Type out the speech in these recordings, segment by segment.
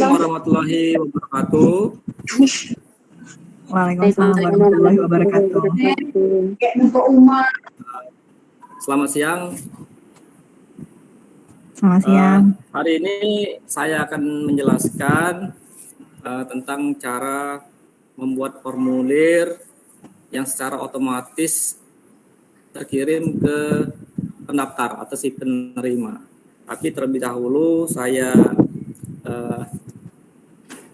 warahmatullahi wabarakatuh. Waalaikumsalam warahmatullahi wabarakatuh. Selamat siang. Selamat siang. Hari ini saya akan menjelaskan tentang cara membuat formulir yang secara otomatis terkirim ke pendaftar atau si penerima. Tapi terlebih dahulu saya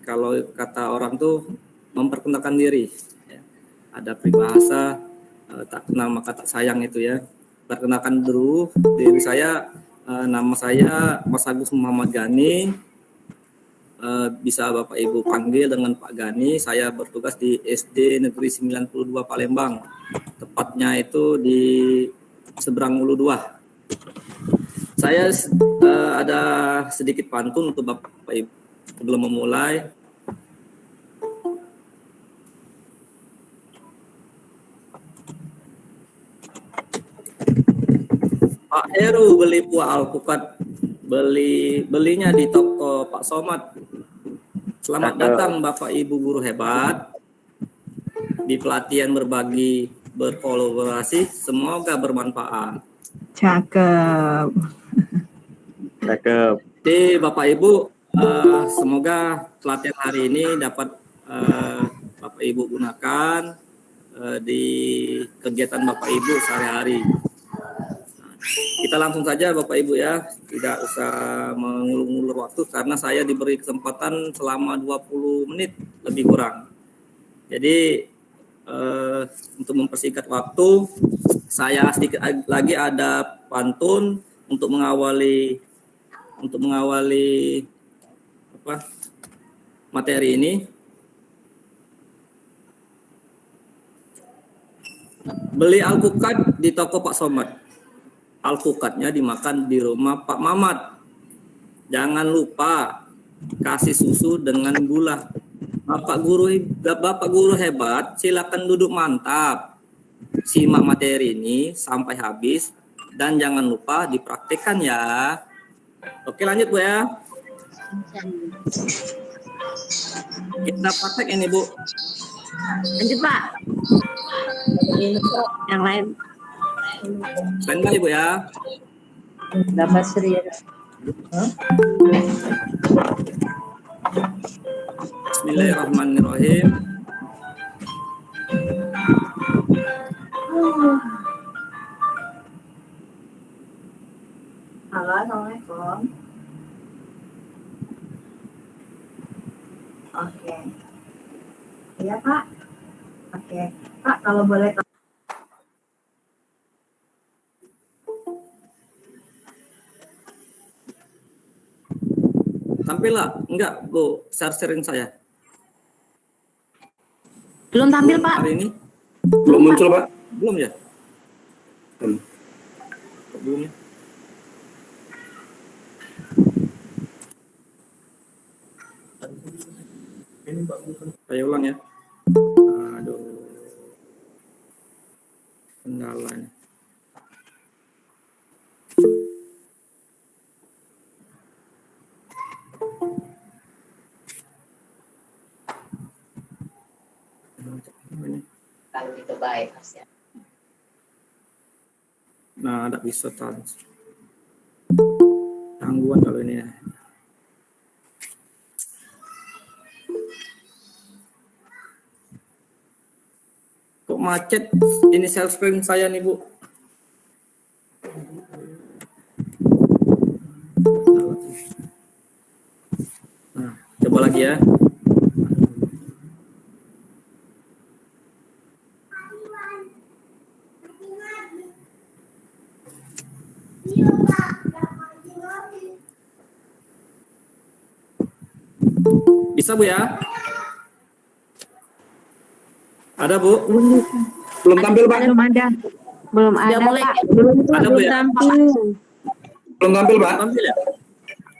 kalau kata orang tuh memperkenalkan diri. Ya. Ada peribahasa tak kenal maka tak sayang itu ya. Perkenalkan dulu diri saya. Nama saya Mas Agus Muhammad Gani. Bisa Bapak Ibu panggil dengan Pak Gani. Saya bertugas di SD Negeri 92 Palembang. Tepatnya itu di seberang Ulu 2. Saya ada sedikit pantun untuk Bapak Ibu sebelum memulai. Pak Heru beli buah alpukat, belinya di toko Pak Somad. Selamat datang Bapak Ibu guru hebat. Di pelatihan berbagi berkolaborasi, semoga bermanfaat. Cakep. Cakep. Jadi Bapak Ibu, semoga pelatihan hari ini dapat Bapak Ibu gunakan di kegiatan Bapak Ibu sehari-hari. Kita langsung saja Bapak Ibu ya, tidak usah mengulur-ngulur waktu karena saya diberi kesempatan selama 20 menit lebih kurang. Jadi untuk mempersingkat waktu, saya sedikit lagi ada pantun untuk mengawali materi ini. Beli alpukat di toko Pak Somad. Alpukatnya dimakan di rumah Pak Mamat. Jangan lupa kasih susu dengan gula. Bapak guru hebat, silakan duduk mantap. Simak materi ini sampai habis dan jangan lupa dipraktikkan ya. Oke, lanjut Bu ya. Kita praktek ini Bu. Lanjut Pak. Yang lain. Standby Bu ya. Dapat serius. Bismillahirrahmanirrahim. Halo, assalamualaikum. Oke. Iya Pak. Oke. Pak, kalau boleh. Tampil lah? Enggak Bu, sharing saya. Belum tampil Pak. Hari ini? Belum muncul Pak? Belum ya? Belum ya? Saya ulang ya. Aduh. Kendalanya. Kalau itu baik harusnya. Nah, ada bisa trans. Gangguan kalau ini ya. Kok macet ini share screen saya nih Bu? Nah, coba lagi ya. Bisa Bu ya? Ada Bu? Belum tampil Pak? Belum ada. Belum ada mulai. Pak. Ada Bu ya? Belum tampil Pak? Tampil ya?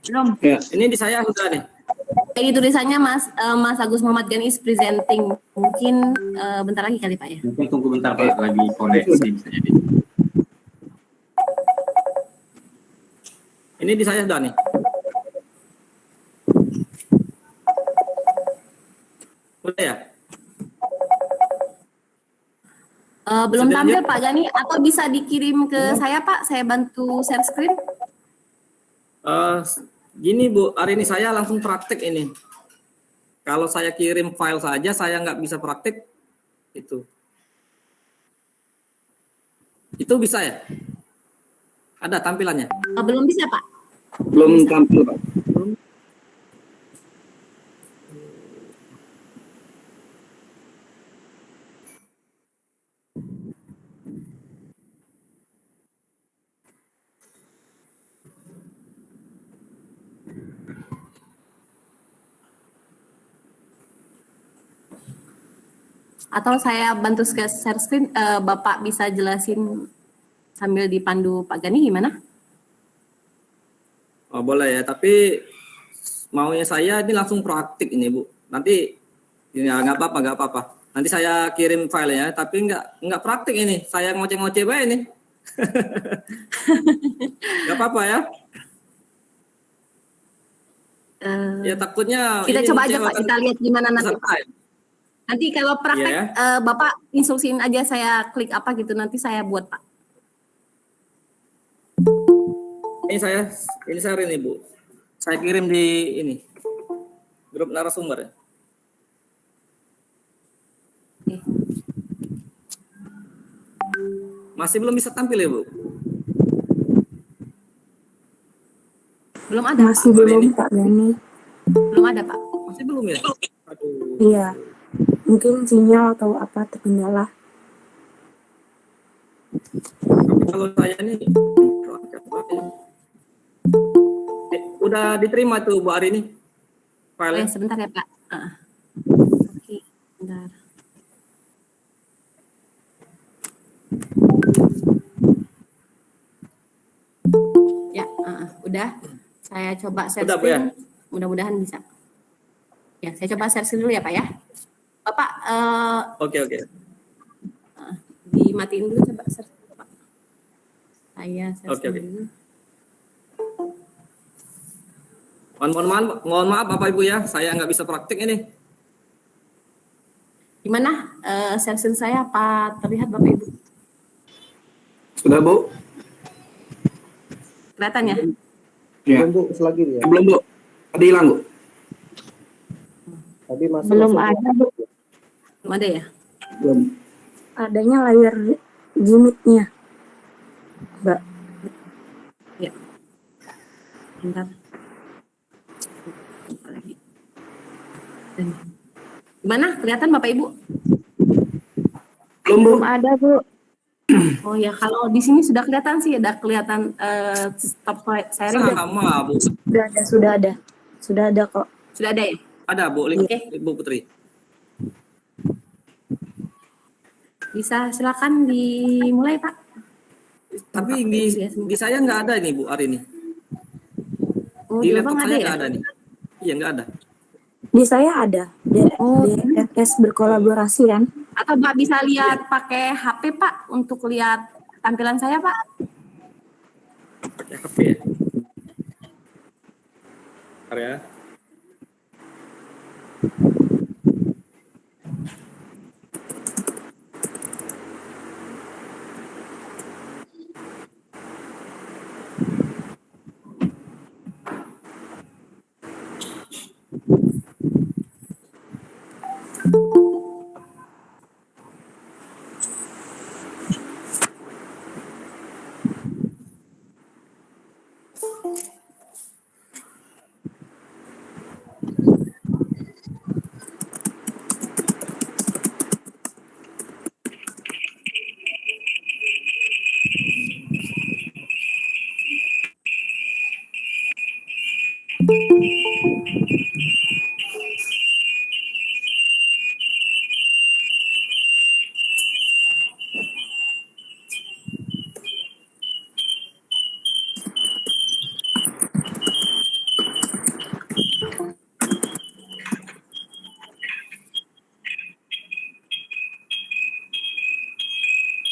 Belum. Ya. Ini di saya sudah nih. Ini tulisannya Mas Agus Muhammad Gani is presenting. Mungkin bentar lagi kali Pak ya. Mungkin tunggu bentar Pak, lagi koneksi bisa jadi. Ini di saya sudah nih. Udah ya? Belum Sudah tampil lihat? Pak Gani, atau bisa dikirim ke saya Pak, saya bantu share screen. Eh, Gini Bu, hari ini saya langsung praktek ini. Kalau saya kirim file saja, saya nggak bisa praktek itu. Itu bisa ya? Ada tampilannya? Belum bisa Pak. Belum tampil, Pak. Atau saya bantu share screen, Bapak bisa jelasin sambil dipandu Pak Gani gimana? Oh boleh ya, tapi maunya saya ini langsung praktik ini Bu. Nanti ini ya, nggak apa-apa. Nanti saya kirim filenya, tapi nggak praktik ini. Saya ngoceh-ngoceh bae ini. Nggak apa-apa ya. Ya takutnya Kita ini coba aja Pak, mengecewakan kita lihat gimana nanti. peserta ya. Nanti kalau praktek, Iya. Bapak instruksiin aja saya klik apa gitu, nanti saya buat Pak. Ini saya ini Bu. Saya kirim di ini grup narasumber ya. Oke. Masih belum bisa tampil ya Bu? Belum ada Masih Pak. belum ini. Pak Gani. Belum ada Pak. Masih belum ya? Aduh. Iya, mungkin sinyal atau apa terkendala. Tapi kalau saya ini udah diterima tuh Bu hari ini file. Sebentar ya Pak. Oke, bentar. Ya, udah. Saya coba share Udah, Bu, ya? screen. Mudah-mudahan bisa. Ya, saya coba share screen dulu ya Pak ya. Bapak, Oke. dimatiin dulu coba share screen Pak. Saya share Oke. screen dulu. Mohon maaf Bapak Ibu ya, saya nggak bisa praktik ini. Gimana share screen saya, apa terlihat Bapak Ibu? Sudah, Bu? Kelihatan ya? Ya. Belum Bu, selagi ya. Belum, Bu. Tadi hilang, Bu. Tadi masih Belum masuk, Bu. ada Bu. Belum ada ya? Belum. Adanya layar Gmeet-nya. Mbak. Ya. Bentar. Bentar lagi. Gimana? Kelihatan Bapak Ibu? Belum, Bu. Belum ada Bu. Oh ya, kalau di sini sudah kelihatan sih, ada kelihatan stop sharing. Sama Bu. Sudah ada kok. Sudah ada ya? Ada Bu, Oke. Ibu Putri. Bisa silakan dimulai Pak. Tapi di saya nggak ada ini Bu hari ini. Oh, Di di laptop Abang ada saya ya? nggak ada nih. Iya nggak ada. Di saya ada. DFS berkolaborasi kan. Atau Mbak bisa lihat pakai HP Pak untuk lihat tampilan saya Pak? Pakai HP ya. Bentar ya.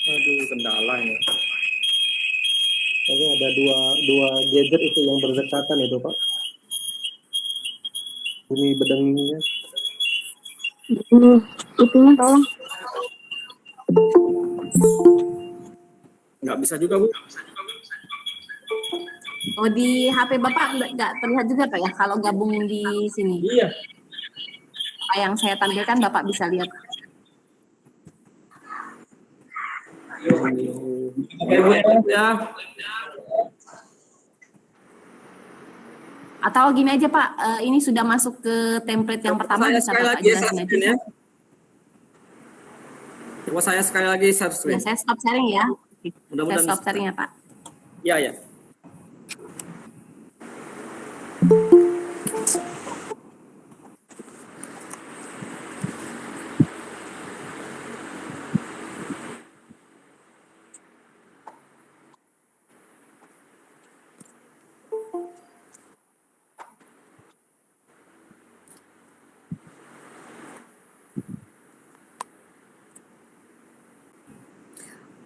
Aduh, kendala ini. Tapi ada dua gadget itu yang berdekatan itu Pak. Bunyi bedengnya. Ini itunya tolong. Nggak bisa juga, Bu. Oh, di HP Bapak nggak terlihat juga Pak ya kalau gabung di sini. Iya. Apa yang saya tampilkan Bapak bisa lihat. Ya. Atau gini aja Pak, ini sudah masuk ke template yang pertama, Saya bisa sekali Bapak lagi share jelasin screen aja. ya. Coba saya sekali lagi share Ya, screen. saya stop sharing ya. Saya Mudah-mudahan stop bisa. sharing ya Pak. Iya, ya.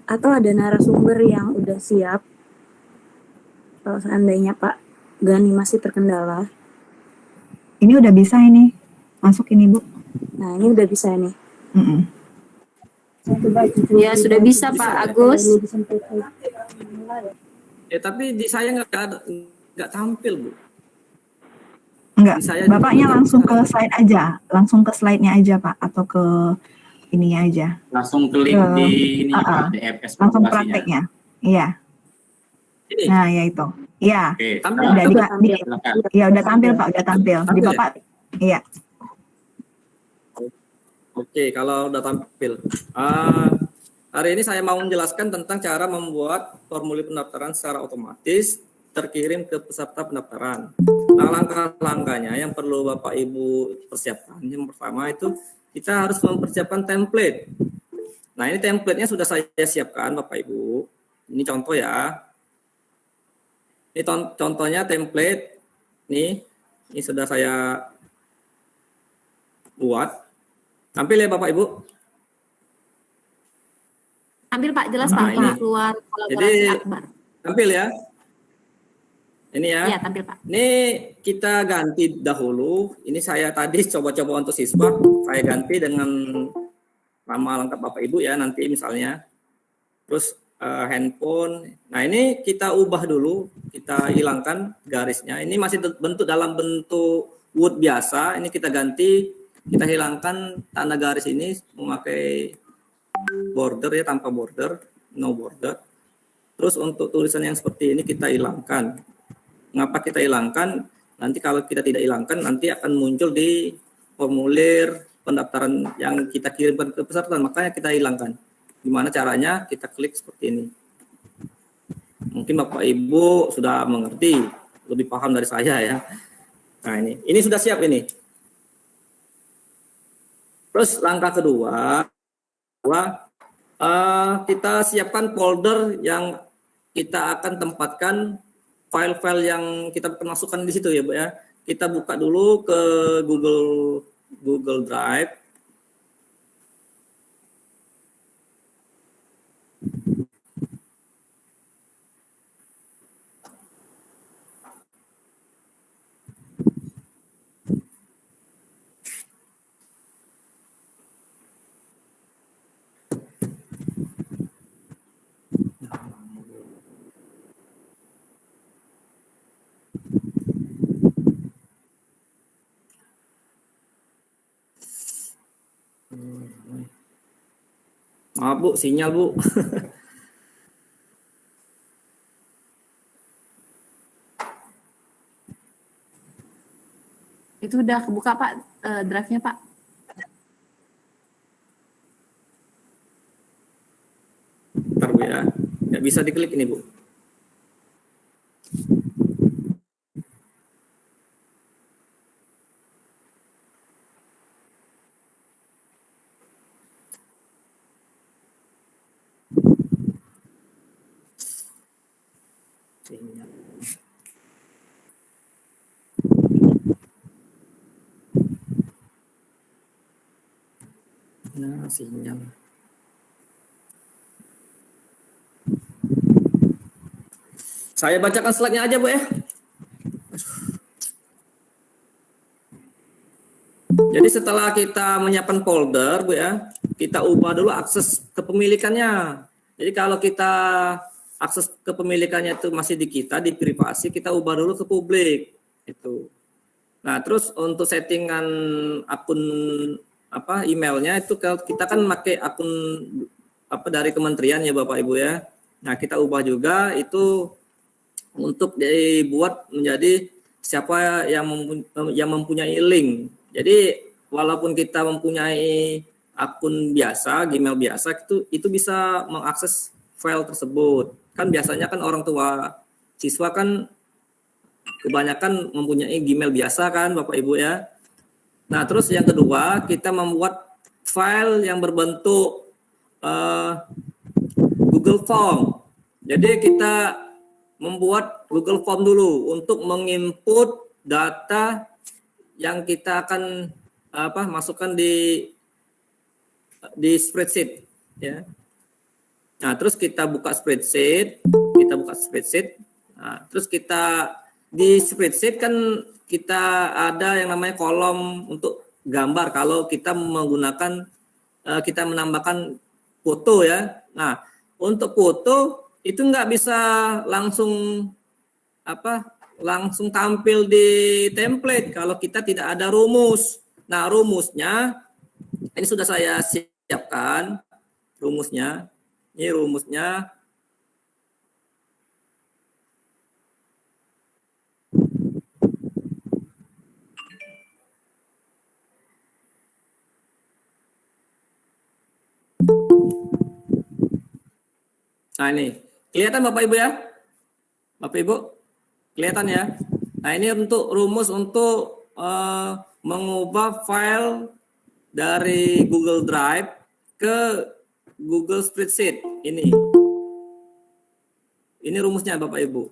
Atau ada narasumber yang udah siap. Kalau seandainya Pak Gani masih terkendala. Ini udah bisa ini. Masuk ini, Bu. Nah, ini udah bisa nih. Mm-mm. Ya, sudah bisa Pak Agus. Ya, tapi di saya nggak tampil, Bu. Enggak. Di saya Bapaknya juga langsung ke nggak slide aja. Langsung ke slide-nya aja, Pak. Atau ke ininya aja. Langsung klik di ini Pak, di FS Langsung presentasinya. prakteknya. Iya. Ini. Nah, ya itu. Iya. Oke, Tampil. Udah silakan. ya udah tampil, Pak. Udah tampil. Di Tampil ya? Bapak. Iya. Oke, kalau udah tampil. Hari ini saya mau menjelaskan tentang cara membuat formulir pendaftaran secara otomatis terkirim ke peserta pendaftaran. Nah, langkah-langkahnya yang perlu Bapak Ibu persiapkan. Yang pertama itu kita harus mempersiapkan template. Nah, ini template-nya sudah saya siapkan Bapak Ibu. Ini contoh ya. Ini contohnya template. Ini sudah saya buat. Tampil ya Bapak Ibu. Ambil Pak, jelas Nah, Pak, ini ini. keluar kolaborasi Jadi, Akbar. Tampil ya. Ini ya. Iya, tampil Pak. Ini kita ganti dahulu. Ini saya tadi coba-coba untuk siswa. Saya ganti dengan nama lengkap Bapak Ibu ya nanti misalnya. Terus handphone. Nah, ini kita ubah dulu. Kita hilangkan garisnya. Ini masih dalam bentuk Word biasa. Ini kita ganti. Kita hilangkan tanda garis ini memakai border ya, tanpa border, no border. Terus untuk tulisan yang seperti ini kita hilangkan. Mengapa kita hilangkan? Nanti kalau kita tidak hilangkan, nanti akan muncul di formulir pendaftaran yang kita kirimkan ke peserta. Makanya kita hilangkan. Gimana caranya? Kita klik seperti ini. Mungkin Bapak Ibu sudah mengerti, lebih paham dari saya ya. Nah, ini sudah siap ini. Terus langkah kedua, kita siapkan folder yang kita akan tempatkan file-file yang kita masukkan di situ ya, Bu ya. Kita buka dulu ke Google Drive. Maaf Bu, sinyal Bu. Itu udah kebuka Pak, drive-nya Pak. Bentar Bu ya. Nggak bisa diklik ini Bu. Sinyal. Nah, sinyal. Saya bacakan slide-nya aja, Bu ya. Jadi setelah kita menyiapkan folder, Bu ya, kita ubah dulu akses kepemilikannya. Jadi kalau kita akses kepemilikannya itu masih di kita, di privasi, kita ubah dulu ke publik. Itu. Nah, terus untuk settingan akun emailnya itu kalau kita kan pakai akun dari kementerian ya Bapak Ibu ya. Nah, kita ubah juga itu untuk dibuat menjadi siapa yang mempunyai link. Jadi walaupun kita mempunyai akun biasa, Gmail biasa, itu bisa mengakses file tersebut. Kan biasanya kan orang tua siswa kan kebanyakan mempunyai Gmail biasa kan Bapak Ibu ya. Nah terus yang kedua kita membuat file yang berbentuk Google Form. Jadi kita membuat Google Form dulu untuk menginput data yang kita akan masukkan di spreadsheet ya. Nah, terus kita buka spreadsheet, Nah, terus kita di spreadsheet kan kita ada yang namanya kolom untuk gambar kalau kita menggunakan kita menambahkan foto ya. Nah, untuk foto itu nggak bisa langsung tampil di template kalau kita tidak ada rumus. Nah, rumusnya ini sudah saya siapkan rumusnya. Ini rumusnya. Nah, ini kelihatan Bapak Ibu ya? Bapak Ibu, kelihatan ya? Nah, ini untuk rumus untuk mengubah file dari Google Drive ke Google Spreadsheet. Ini rumusnya Bapak Ibu.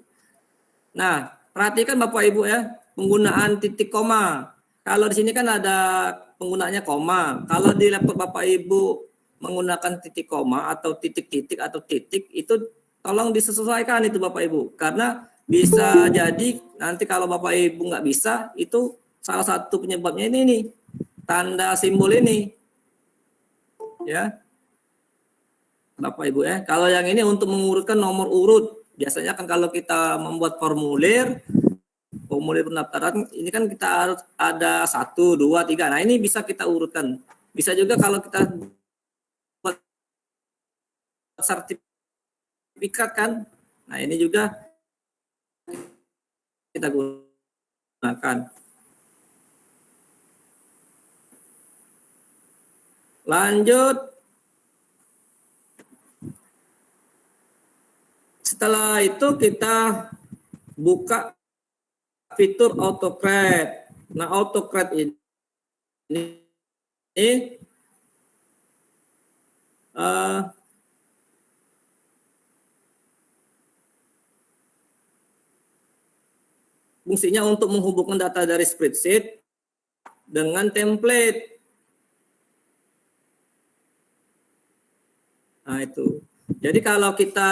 Nah, perhatikan Bapak Ibu ya, penggunaan titik koma. Kalau di sini kan ada penggunaannya koma. Kalau di laptop Bapak Ibu menggunakan titik koma atau titik-titik atau titik, itu tolong disesuaikan itu Bapak Ibu. Karena bisa jadi nanti kalau Bapak Ibu nggak bisa, itu salah satu penyebabnya ini nih, tanda simbol ini. Ya. Bapak Ibu ya. Kalau yang ini untuk mengurutkan nomor urut. Biasanya kan kalau kita membuat formulir pendaftaran, ini kan kita harus ada 1, 2, 3. Nah, ini bisa kita urutkan. Bisa juga kalau kita buat sertifikat kan. Nah, ini juga kita gunakan. Lanjut. Setelah itu kita buka fitur autocrate. Nah, autocrate ini fungsinya untuk menghubungkan data dari spreadsheet dengan template. Nah, itu. Jadi kalau kita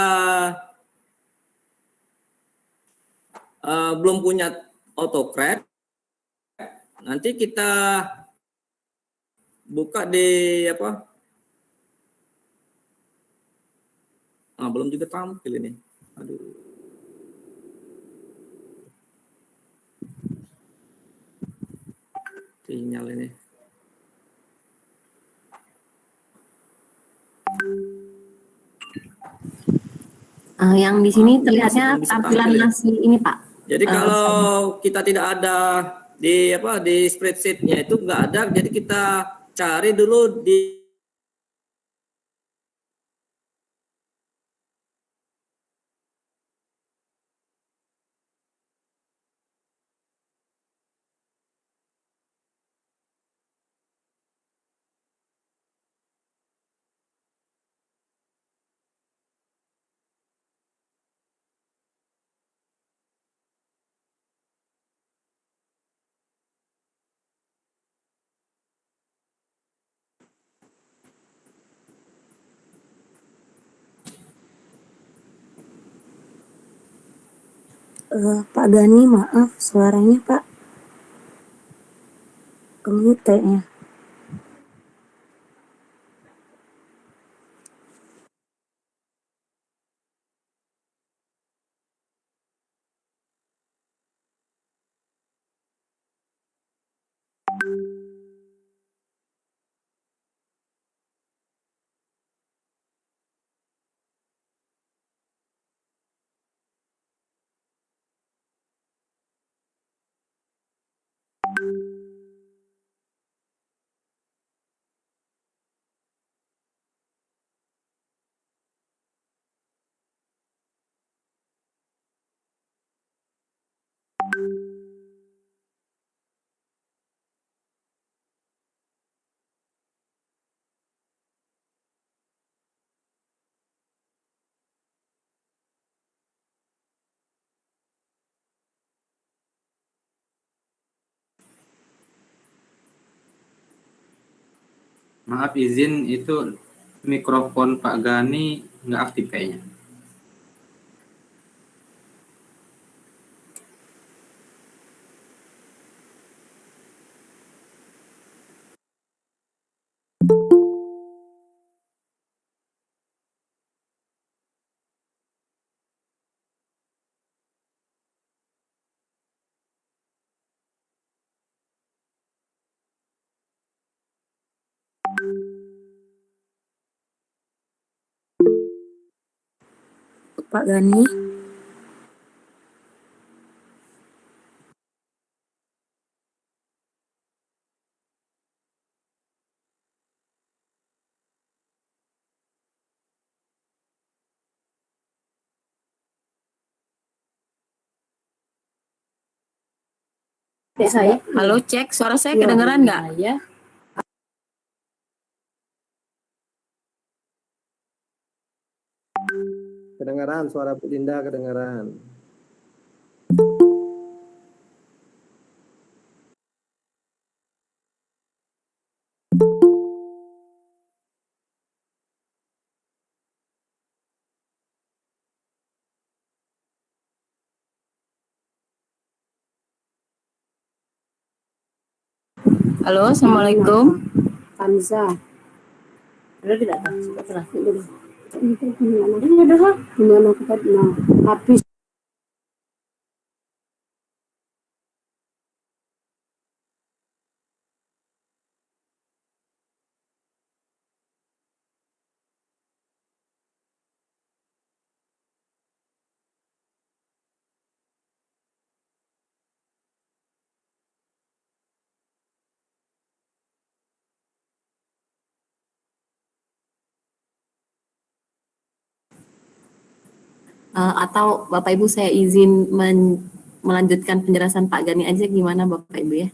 belum punya autocrate, nanti kita buka di belum juga tampil ini. Aduh. Sinyal ini. Yang di sini terlihatnya tampilan masih ini Pak. Jadi kalau kita tidak ada di spreadsheet-nya itu nggak ada, jadi kita cari dulu di Pak Gani, maaf suaranya Pak. Ke-mute kayaknya. Maaf izin, itu mikrofon Pak Gani nggak aktif kayaknya. Pak Gani. Saya. Halo, cek suara saya kedengeran nggak? Ya. Kedengaran suara Bu Linda, kedengaran. Halo, assalamualaikum. Hamzah. Ada tidak tahu? Setelah dulu. Ini adalah gimana kita habis. Atau Bapak Ibu saya izin melanjutkan penjelasan Pak Gani aja, gimana Bapak Ibu ya?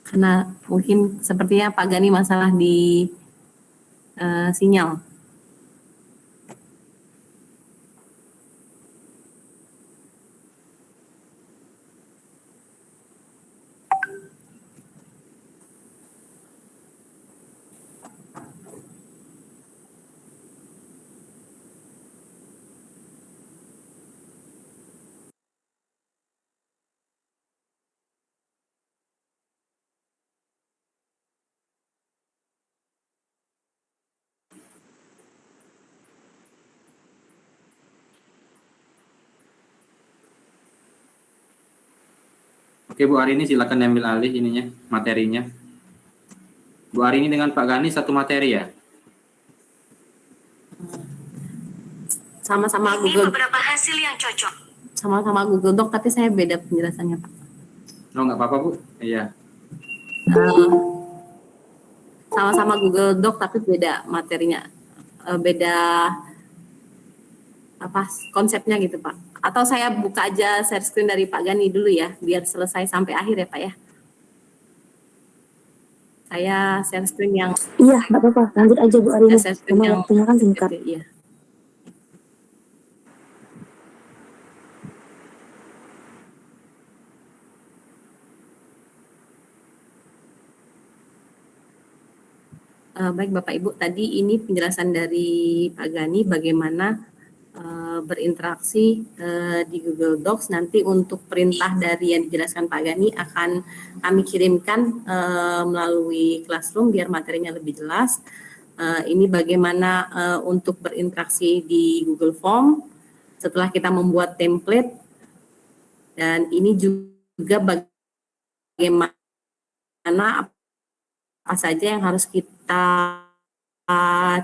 Karena mungkin sepertinya Pak Gani masalah di sinyal. Oke Bu Arini, silakan diambil alih ininya, materinya. Bu Arini dengan Pak Gani satu materi ya? Sama-sama Google. Beberapa hasil yang cocok. Sama-sama Google Doc, tapi saya beda penjelasannya Pak. Oh nggak apa-apa Bu, iya. Sama-sama Google Doc, tapi beda materinya, beda apa konsepnya gitu Pak. Atau saya buka aja share screen dari Pak Gani dulu ya, biar selesai sampai akhir ya Pak ya. Saya share screen yang Iya, nggak apa-apa. Lanjut aja Bu Arini. share screen Karena yang waktunya kan singkat. iya. Baik Bapak Ibu, tadi ini penjelasan dari Pak Gani bagaimana berinteraksi di Google Docs. Nanti untuk perintah dari yang dijelaskan Pak Gani akan kami kirimkan melalui Classroom biar materinya lebih jelas. Ini bagaimana untuk berinteraksi di Google Form setelah kita membuat template, dan ini juga bagaimana apa saja yang harus kita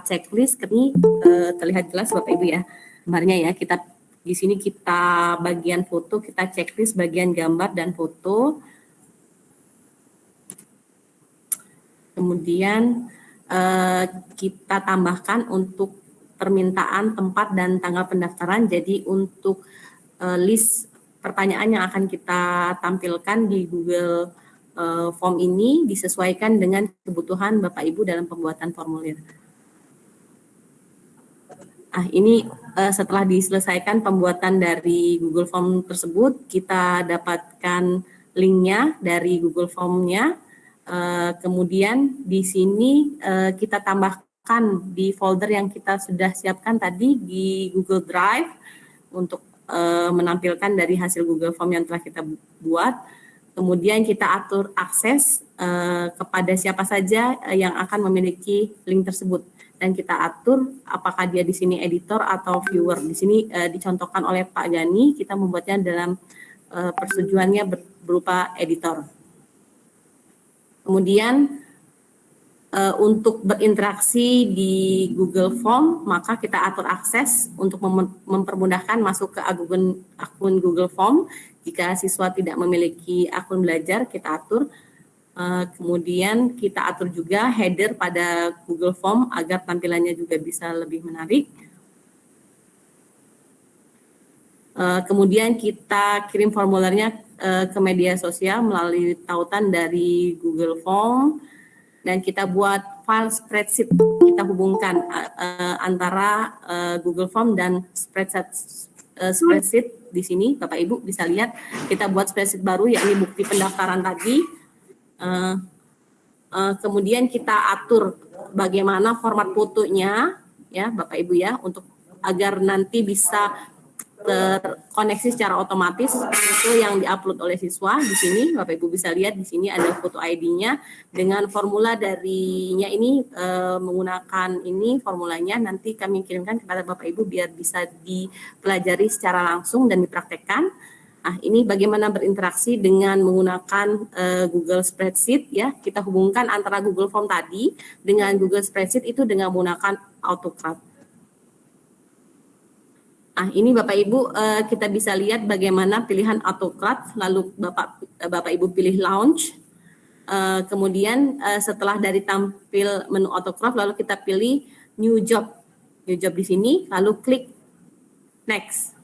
checklist. Ini terlihat jelas Bapak Ibu ya gambarnya ya. Kita di sini kita bagian foto, kita checklist bagian gambar dan foto. Kemudian kita tambahkan untuk permintaan tempat dan tanggal pendaftaran. Jadi untuk list pertanyaan yang akan kita tampilkan di Google Form ini disesuaikan dengan kebutuhan Bapak Ibu dalam pembuatan formulir. Ini setelah diselesaikan pembuatan dari Google Form tersebut, kita dapatkan linknya dari Google Form-nya. Kemudian di sini kita tambahkan di folder yang kita sudah siapkan tadi di Google Drive untuk menampilkan dari hasil Google Form yang telah kita buat. Kemudian kita atur akses kepada siapa saja yang akan memiliki link tersebut, dan kita atur apakah dia di sini editor atau viewer. Di sini dicontohkan oleh Pak Gani, kita membuatnya dalam persetujuannya berupa editor. Kemudian untuk berinteraksi di Google Form, maka kita atur akses untuk mempermudahkan masuk ke akun Google Form. Jika siswa tidak memiliki akun belajar, kita atur. Kemudian kita atur juga header pada Google Form agar tampilannya juga bisa lebih menarik. Kemudian kita kirim formulernya ke media sosial melalui tautan dari Google Form, dan kita buat file spreadsheet. Kita hubungkan antara Google Form dan spreadsheet. Di sini Bapak Ibu bisa lihat kita buat spreadsheet baru, yakni bukti pendaftaran tadi. Kemudian kita atur bagaimana format fotonya ya Bapak Ibu ya, untuk agar nanti bisa terkoneksi secara otomatis foto yang diupload oleh siswa. Di sini Bapak Ibu bisa lihat, di sini ada foto ID-nya dengan formula darinya ini, menggunakan ini formulanya nanti kami kirimkan kepada Bapak Ibu biar bisa dipelajari secara langsung dan dipraktekkan. Ini bagaimana berinteraksi dengan menggunakan Google Spreadsheet ya. Kita hubungkan antara Google Form tadi dengan Google Spreadsheet itu dengan menggunakan AutoCAD. Ini Bapak Ibu kita bisa lihat bagaimana pilihan AutoCAD, lalu Bapak Ibu pilih Launch. Kemudian setelah dari tampil menu AutoCAD, lalu kita pilih New Job di sini, lalu klik Next.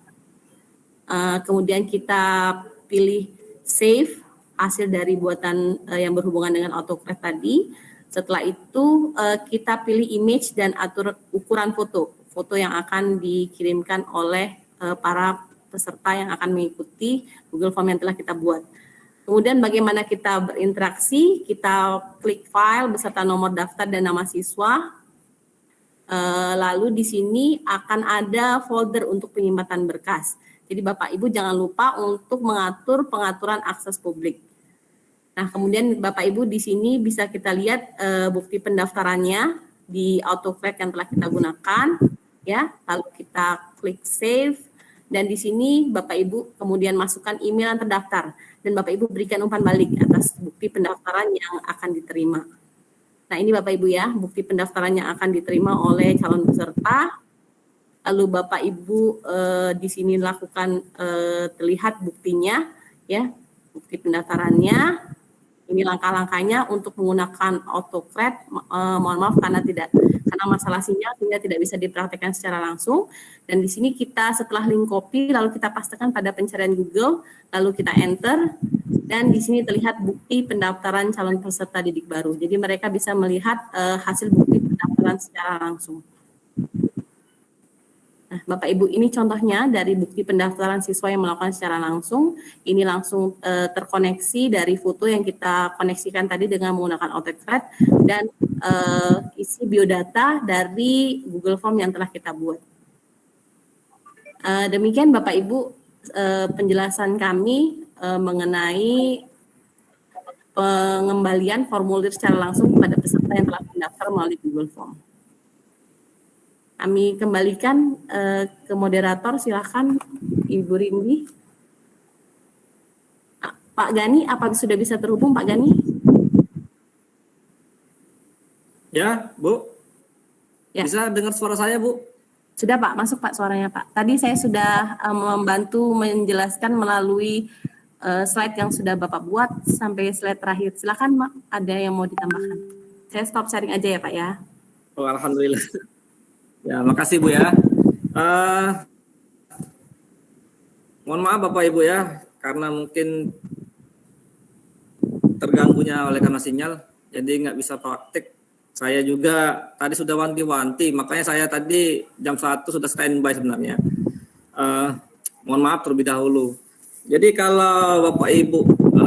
Kemudian kita pilih Save hasil dari buatan yang berhubungan dengan AutoCAD tadi. Setelah itu kita pilih Image dan atur ukuran foto yang akan dikirimkan oleh para peserta yang akan mengikuti Google Form yang telah kita buat. Kemudian bagaimana kita berinteraksi, kita klik file beserta nomor daftar dan nama siswa. Lalu di sini akan ada folder untuk penyimpanan berkas. Jadi Bapak Ibu jangan lupa untuk mengatur pengaturan akses publik. Nah, kemudian Bapak Ibu di sini bisa kita lihat bukti pendaftarannya di AutoCAD yang telah kita gunakan. Ya, lalu kita klik save, dan di sini Bapak Ibu kemudian masukkan email yang terdaftar dan Bapak Ibu berikan umpan balik atas bukti pendaftaran yang akan diterima. Nah, ini Bapak Ibu ya, bukti pendaftaran yang akan diterima oleh calon peserta. Lalu Bapak Ibu di sini lakukan terlihat buktinya ya, bukti pendaftarannya. Ini langkah-langkahnya untuk menggunakan AutoCAD. Mohon maaf karena masalah sinyal sehingga tidak bisa dipraktekkan secara langsung. Dan di sini kita setelah link copy lalu kita pastekan pada pencarian Google, lalu kita enter, dan di sini terlihat bukti pendaftaran calon peserta didik baru. Jadi mereka bisa melihat hasil bukti pendaftaran secara langsung. Nah, Bapak Ibu, ini contohnya dari bukti pendaftaran siswa yang melakukan secara langsung. Ini langsung terkoneksi dari foto yang kita koneksikan tadi dengan menggunakan AutoCAD dan isi biodata dari Google Form yang telah kita buat. Demikian Bapak Ibu penjelasan kami mengenai pengembalian formulir secara langsung kepada peserta yang telah mendaftar melalui Google Form. Kami kembalikan ke moderator, silakan Ibu Rindy. Pak Gani, apa sudah bisa terhubung Pak Gani? Ya, Bu. Ya. Bisa dengar suara saya, Bu? Sudah Pak, masuk Pak suaranya Pak. Tadi saya sudah membantu menjelaskan melalui slide yang sudah Bapak buat sampai slide terakhir. Silakan Mak, ada yang mau ditambahkan. Saya stop sharing aja ya Pak ya. Oh, alhamdulillah. Ya, makasih Bu ya. Mohon maaf Bapak Ibu ya, karena mungkin terganggunya oleh karena sinyal, jadi nggak bisa praktik. Saya juga tadi sudah wanti-wanti, makanya saya tadi jam 1 sudah standby sebenarnya. Mohon maaf terlebih dahulu. Jadi kalau Bapak Ibu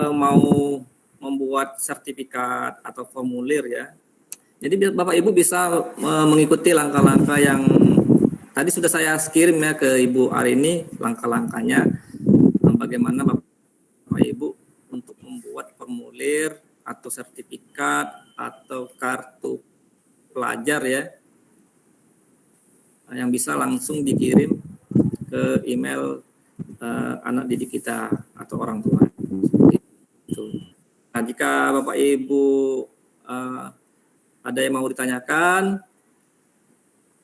mau membuat sertifikat atau formulir ya, jadi Bapak Ibu bisa mengikuti langkah-langkah yang tadi sudah saya kirim ya ke Ibu Arini, langkah-langkahnya bagaimana Bapak Ibu untuk membuat formulir atau sertifikat atau kartu pelajar ya, yang bisa langsung dikirim ke email anak didik kita atau orang tua. Itu. Nah, jika Bapak Ibu ada yang mau ditanyakan,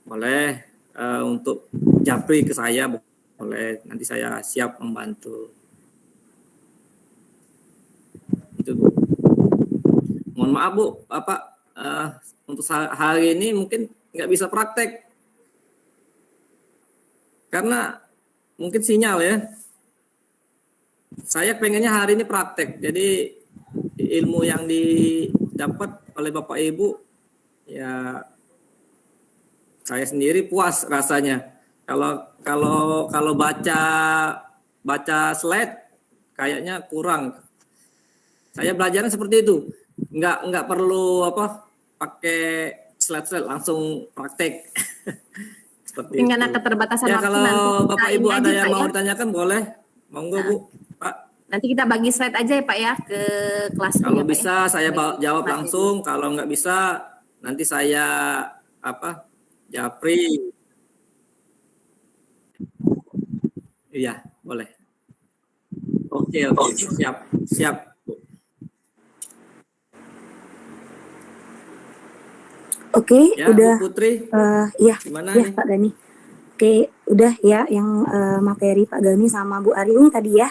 boleh untuk japri ke saya, boleh, nanti saya siap membantu. Itu Bu. Mohon maaf Bu, Bapak untuk hari ini mungkin nggak bisa praktek karena mungkin sinyal ya. Saya pengennya hari ini praktek, jadi ilmu yang didapat oleh Bapak Ibu ya saya sendiri puas rasanya. Kalau baca slide kayaknya kurang. Saya belajarnya seperti itu, nggak perlu pakai slide langsung praktek. Seperti Karena itu. keterbatasan Ya, waktu kalau nanti Bapak kita Ibu ini ada aja, yang Pak, mau ya. ditanyakan boleh, monggo Bu, Pak. Nanti kita bagi slide aja ya Pak ya ke kelasnya. Kalau ya, Pak, bisa ya. saya Bagi jawab kelas langsung, kalau nggak bisa nanti saya japri. Iya, boleh. Oke, siap. Bu. Oke, Ya, udah. Bu Putri, Iya, gimana ya nih? Pak Gani. Oke, udah ya yang materi Pak Gani sama Bu Arini tadi ya.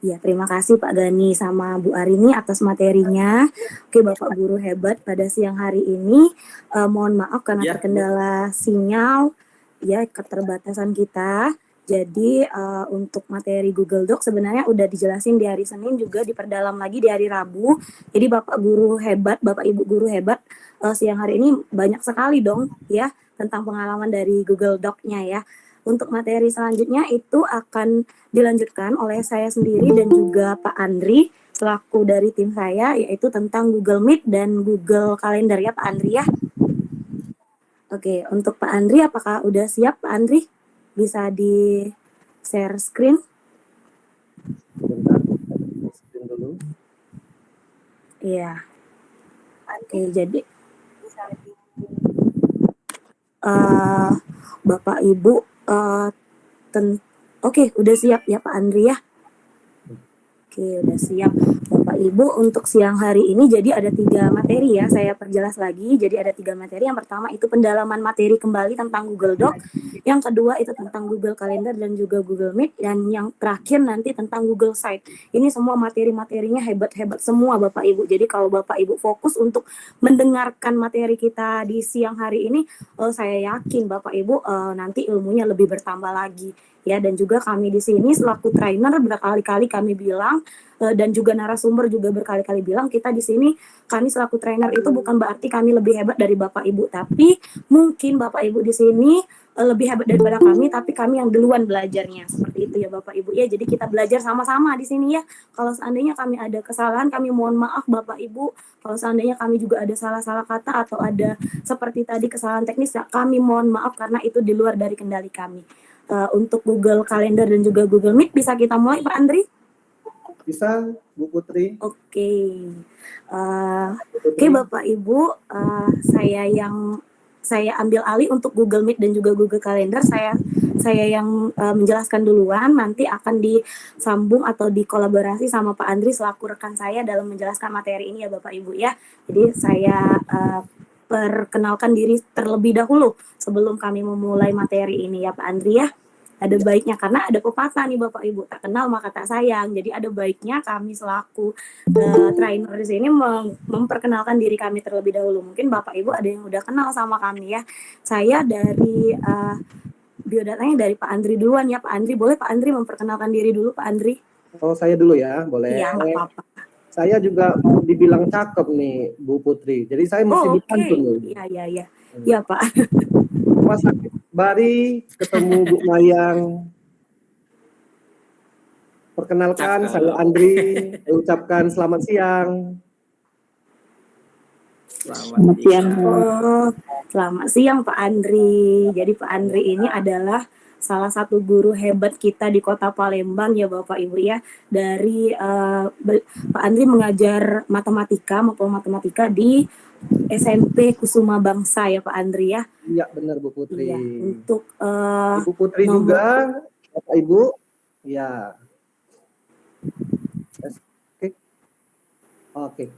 Ya, terima kasih Pak Gani sama Bu Arini atas materinya. Oke, Bapak Guru hebat pada siang hari ini. Mohon maaf karena Ya, terkendala sinyal, ya keterbatasan kita. Jadi untuk materi Google Doc sebenarnya udah dijelasin di hari Senin, juga diperdalam lagi di hari Rabu. Jadi Bapak Guru hebat, Bapak Ibu Guru hebat, siang hari ini banyak sekali dong ya tentang pengalaman dari Google Doc-nya ya. Untuk materi selanjutnya itu akan dilanjutkan oleh saya sendiri dan juga Pak Andri selaku dari tim saya, yaitu tentang Google Meet dan Google Calendar ya Pak Andri ya. Oke, untuk Pak Andri apakah udah siap Pak Andri? Bisa di share screen? Sebentar, screen dulu. Iya. Oke, jadi Bapak Ibu oke, udah siap ya Pak Andri ya? Oke, udah siap Bapak Ibu untuk siang hari ini. Jadi ada 3 materi ya, saya perjelas lagi. Jadi ada 3 materi. Yang pertama itu pendalaman materi kembali tentang Google Doc. Yang kedua itu tentang Google Calendar dan juga Google Meet. Dan yang terakhir nanti tentang Google Site. Ini semua materi-materinya hebat-hebat semua Bapak Ibu. Jadi kalau Bapak Ibu fokus untuk mendengarkan materi kita di siang hari ini, saya yakin Bapak Ibu nanti ilmunya lebih bertambah lagi. Ya, dan juga kami di sini selaku trainer berkali-kali kami bilang dan juga narasumber juga berkali-kali bilang, kita di sini kami selaku trainer itu bukan berarti kami lebih hebat dari Bapak Ibu, tapi mungkin Bapak Ibu di sini lebih hebat daripada kami, tapi kami yang duluan belajarnya. Seperti itu ya Bapak Ibu ya. Jadi kita belajar sama-sama di sini ya. Kalau seandainya kami ada kesalahan, kami mohon maaf Bapak Ibu. Kalau seandainya kami juga ada salah-salah kata atau ada seperti tadi kesalahan teknis, ya kami mohon maaf karena itu di luar dari kendali kami. untuk Google Calendar dan juga Google Meet bisa kita mulai Pak Andri? Bisa, Bu Putri. Oke. Oke Bapak Ibu, saya ambil alih untuk Google Meet dan juga Google Calendar. Saya yang menjelaskan duluan, nanti akan disambung atau dikolaborasi sama Pak Andri selaku rekan saya dalam menjelaskan materi ini ya Bapak Ibu ya. Jadi saya perkenalkan diri terlebih dahulu sebelum kami memulai materi ini ya Pak Andri ya. Ada baiknya, karena ada pepatah nih Bapak Ibu, tak kenal maka tak sayang. Jadi ada baiknya kami selaku trainer di sini memperkenalkan diri kami terlebih dahulu. Mungkin Bapak Ibu ada yang udah kenal sama kami ya. Saya dari biodatanya dari Pak Andri duluan ya Pak Andri. Boleh Pak Andri memperkenalkan diri dulu Pak Andri? Oh, saya dulu ya, boleh. Iya, nggak apa-apa. Saya juga mau dibilang cakep nih, Bu Putri. Jadi saya mesti Oh, oke. dipantun nih. Iya. Iya Pak. Rumah sakit Bari, ketemu Bu Mayang. Perkenalkan, Cakep. saya Andri. Saya ucapkan selamat siang. Selamat siang. Oh, selamat siang Pak Andri. Jadi Pak Andri ini adalah salah satu guru hebat kita di Kota Palembang ya Bapak Ibu ya. Dari Pak Andri mengajar matematika maupun matematika di SMP Kusuma Bangsa ya Pak Andri ya. Iya, benar Bu Putri. Iya, untuk Ibu Putri nomor- juga, Bapak Ibu. Ya. Oke.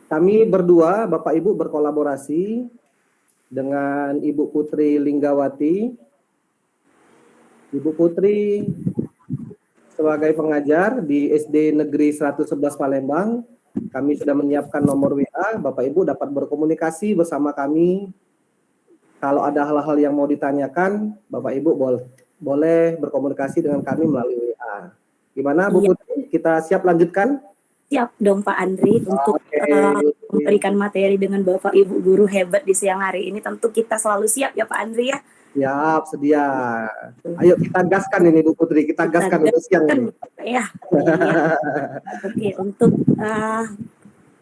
Kami berdua, Bapak Ibu, berkolaborasi dengan Ibu Putri Linggawati. Ibu Putri sebagai pengajar di SD Negeri 111 Palembang. Kami sudah menyiapkan nomor WA. Bapak Ibu dapat berkomunikasi bersama kami. Kalau ada hal-hal yang mau ditanyakan, Bapak Ibu boleh berkomunikasi dengan kami melalui WA. Gimana Bu Iya. Putri? Kita siap lanjutkan? siap dong Pak Andri untuk Oke. memberikan materi dengan Bapak Ibu guru hebat di siang hari ini. Tentu kita selalu siap ya Pak Andri ya. Siap, sedia. Ayo kita gaskan ini Bu Putri, kita gaskan untuk siang ini. Ya. Iya. Oke, untuk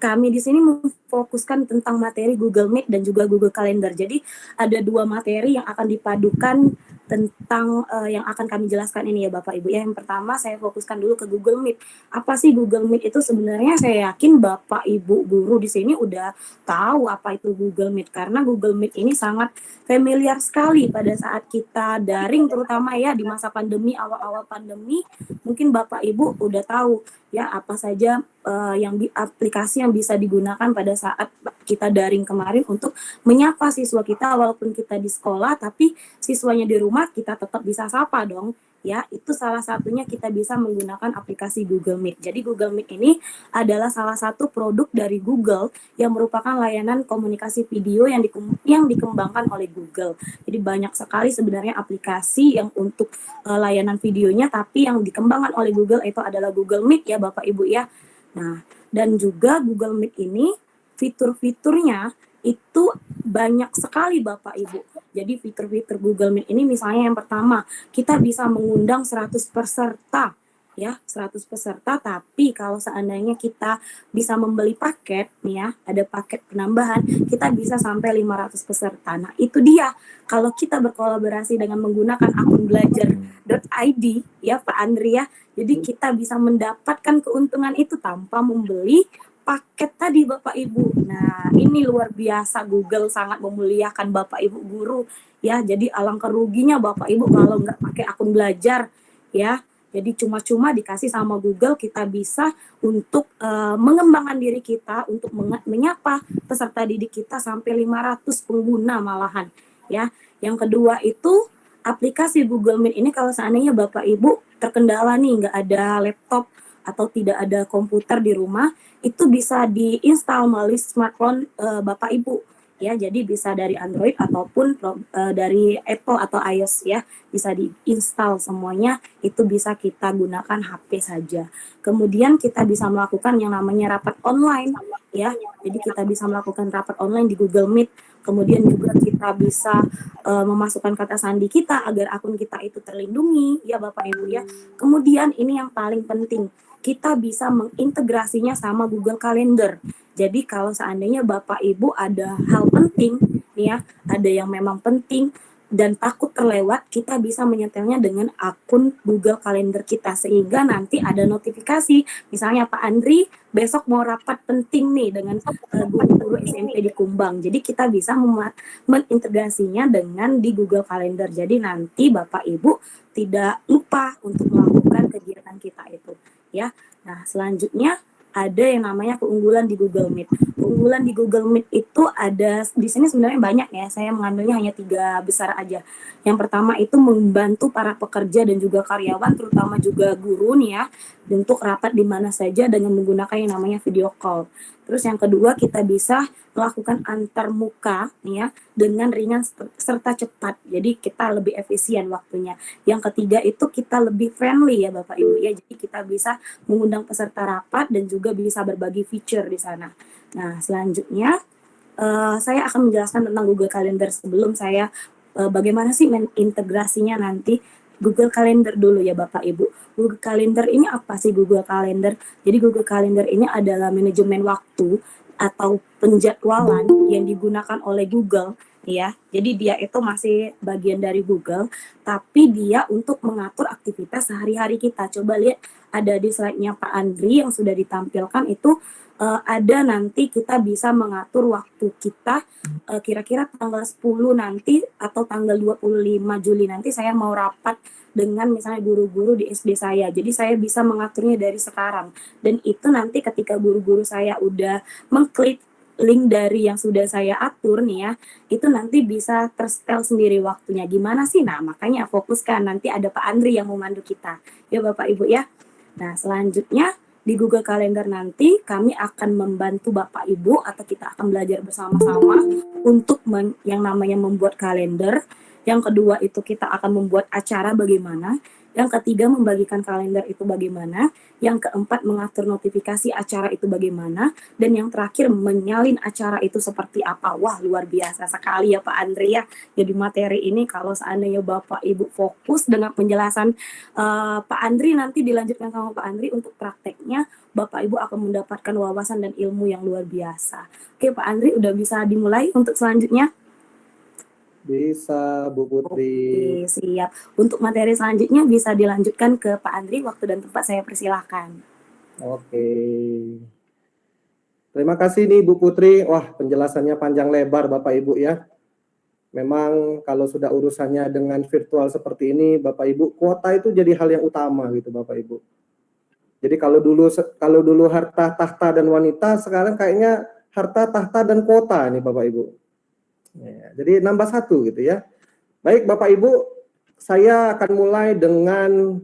kami di sini memfokuskan tentang materi Google Meet dan juga Google Calendar. Jadi ada dua materi yang akan dipadukan tentang yang akan kami jelaskan ini ya Bapak Ibu. Yang pertama saya fokuskan dulu ke Google Meet. Apa sih Google Meet itu sebenarnya? Saya yakin Bapak Ibu guru di sini udah tahu apa itu Google Meet, karena Google Meet ini sangat familiar sekali pada saat kita daring, terutama ya di masa pandemi, awal-awal pandemi. Mungkin Bapak Ibu udah tahu ya apa saja aplikasi yang bisa digunakan pada saat kita daring kemarin untuk menyapa siswa kita walaupun kita di sekolah, tapi siswanya di rumah kita tetap bisa sapa dong. Ya, itu salah satunya kita bisa menggunakan aplikasi Google Meet. Jadi Google Meet ini adalah salah satu produk dari Google yang merupakan layanan komunikasi video yang dikembangkan oleh Google. Jadi banyak sekali sebenarnya aplikasi yang untuk layanan videonya, tapi yang dikembangkan oleh Google itu adalah Google Meet ya Bapak Ibu ya. Nah, dan juga Google Meet ini fitur-fiturnya itu banyak sekali Bapak Ibu. Jadi fitur-fitur Google Meet ini misalnya yang pertama, kita bisa mengundang 100 peserta ya, 100 peserta, tapi kalau seandainya kita bisa membeli paket nih ya, ada paket penambahan, kita bisa sampai 500 peserta. Nah, itu dia kalau kita berkolaborasi dengan menggunakan akun belajar.id ya Pak Andri ya. Jadi kita bisa mendapatkan keuntungan itu tanpa membeli paket tadi Bapak Ibu. Nah, ini luar biasa, Google sangat memuliakan Bapak Ibu guru ya. Jadi alangkah ruginya Bapak Ibu kalau nggak pakai akun belajar ya. Jadi cuma-cuma dikasih sama Google, kita bisa untuk mengembangkan diri kita, untuk menyapa peserta didik kita sampai 500 pengguna malahan ya. Yang kedua itu aplikasi Google Meet ini kalau seandainya Bapak Ibu terkendala nih, nggak ada laptop atau tidak ada komputer di rumah, itu bisa diinstal melalui smartphone Bapak Ibu ya. Jadi bisa dari Android ataupun dari Apple atau iOS ya, bisa diinstal semuanya. Itu bisa kita gunakan HP saja. Kemudian kita bisa melakukan yang namanya rapat online ya. Jadi kita bisa melakukan rapat online di Google Meet. Kemudian juga kita bisa memasukkan kata sandi kita agar akun kita itu terlindungi ya Bapak Ibu ya. Kemudian ini yang paling penting, kita bisa mengintegrasinya sama Google Calendar. Jadi kalau seandainya Bapak Ibu ada hal penting nih ya, ada yang memang penting dan takut terlewat, kita bisa menyetelnya dengan akun Google Calendar kita sehingga nanti ada notifikasi. Misalnya Pak Andri besok mau rapat penting nih dengan guru-guru SMP di Kumbang. Jadi kita bisa mengintegrasinya dengan di Google Calendar. Jadi nanti Bapak Ibu tidak lupa untuk melakukan kegiatan kita itu, ya. Nah, selanjutnya ada yang namanya keunggulan di Google Meet. Keunggulan di Google Meet itu ada di sini sebenarnya banyak ya. Saya mengambilnya hanya 3 besar aja. Yang pertama itu membantu para pekerja dan juga karyawan, terutama juga guru nih ya, untuk rapat di mana saja dengan menggunakan yang namanya video call. Terus yang kedua kita bisa melakukan antar muka nih ya dengan ringan serta cepat. Jadi kita lebih efisien waktunya. Yang ketiga itu kita lebih friendly ya Bapak Ibu ya. Jadi kita bisa mengundang peserta rapat dan juga bisa berbagi feature di sana. Nah, selanjutnya saya akan menjelaskan tentang Google Calendar sebelum saya bagaimana sih integrasinya nanti. Google Calendar dulu ya Bapak Ibu. Google Calendar ini apa sih Google Calendar? Jadi Google Calendar ini adalah manajemen waktu atau penjadwalan yang digunakan oleh Google ya. Jadi dia itu masih bagian dari Google, tapi dia untuk mengatur aktivitas sehari-hari kita. Coba lihat ada di slide-nya Pak Andri yang sudah ditampilkan itu ada nanti kita bisa mengatur waktu kita kira-kira tanggal 10 nanti atau tanggal 25 Juli nanti saya mau rapat dengan misalnya guru-guru di SD saya. Jadi saya bisa mengaturnya dari sekarang. Dan itu nanti ketika guru-guru saya udah mengklik link dari yang sudah saya atur nih ya, itu nanti bisa tersetel sendiri waktunya. Gimana sih? Nah, makanya fokuskan. Nanti ada Pak Andri yang memandu kita. Ya Bapak Ibu ya. Nah, selanjutnya di Google Calendar nanti kami akan membantu Bapak Ibu atau kita akan belajar bersama-sama untuk yang namanya membuat kalender. Yang kedua itu kita akan membuat acara bagaimana. Yang ketiga membagikan kalender itu bagaimana. Yang keempat mengatur notifikasi acara itu bagaimana. Dan yang terakhir menyalin acara itu seperti apa. Wah, luar biasa sekali ya Pak Andri ya. Jadi materi ini kalau seandainya Bapak Ibu fokus dengan penjelasan Pak Andri nanti dilanjutkan sama Pak Andri untuk prakteknya, Bapak Ibu akan mendapatkan wawasan dan ilmu yang luar biasa. Oke Pak Andri udah bisa dimulai untuk selanjutnya? Bisa, Bu Putri. Oke, siap. Untuk materi selanjutnya bisa dilanjutkan ke Pak Andri, waktu dan tempat saya persilahkan. Oke. Terima kasih nih Bu Putri. Wah, penjelasannya panjang lebar Bapak Ibu ya. Memang kalau sudah urusannya dengan virtual seperti ini, Bapak Ibu, kuota itu jadi hal yang utama gitu Bapak Ibu. Jadi kalau dulu harta, tahta, dan wanita, sekarang kayaknya harta, tahta, dan kuota nih Bapak Ibu. Ya, jadi nambah 1 gitu ya. Baik Bapak Ibu, saya akan mulai dengan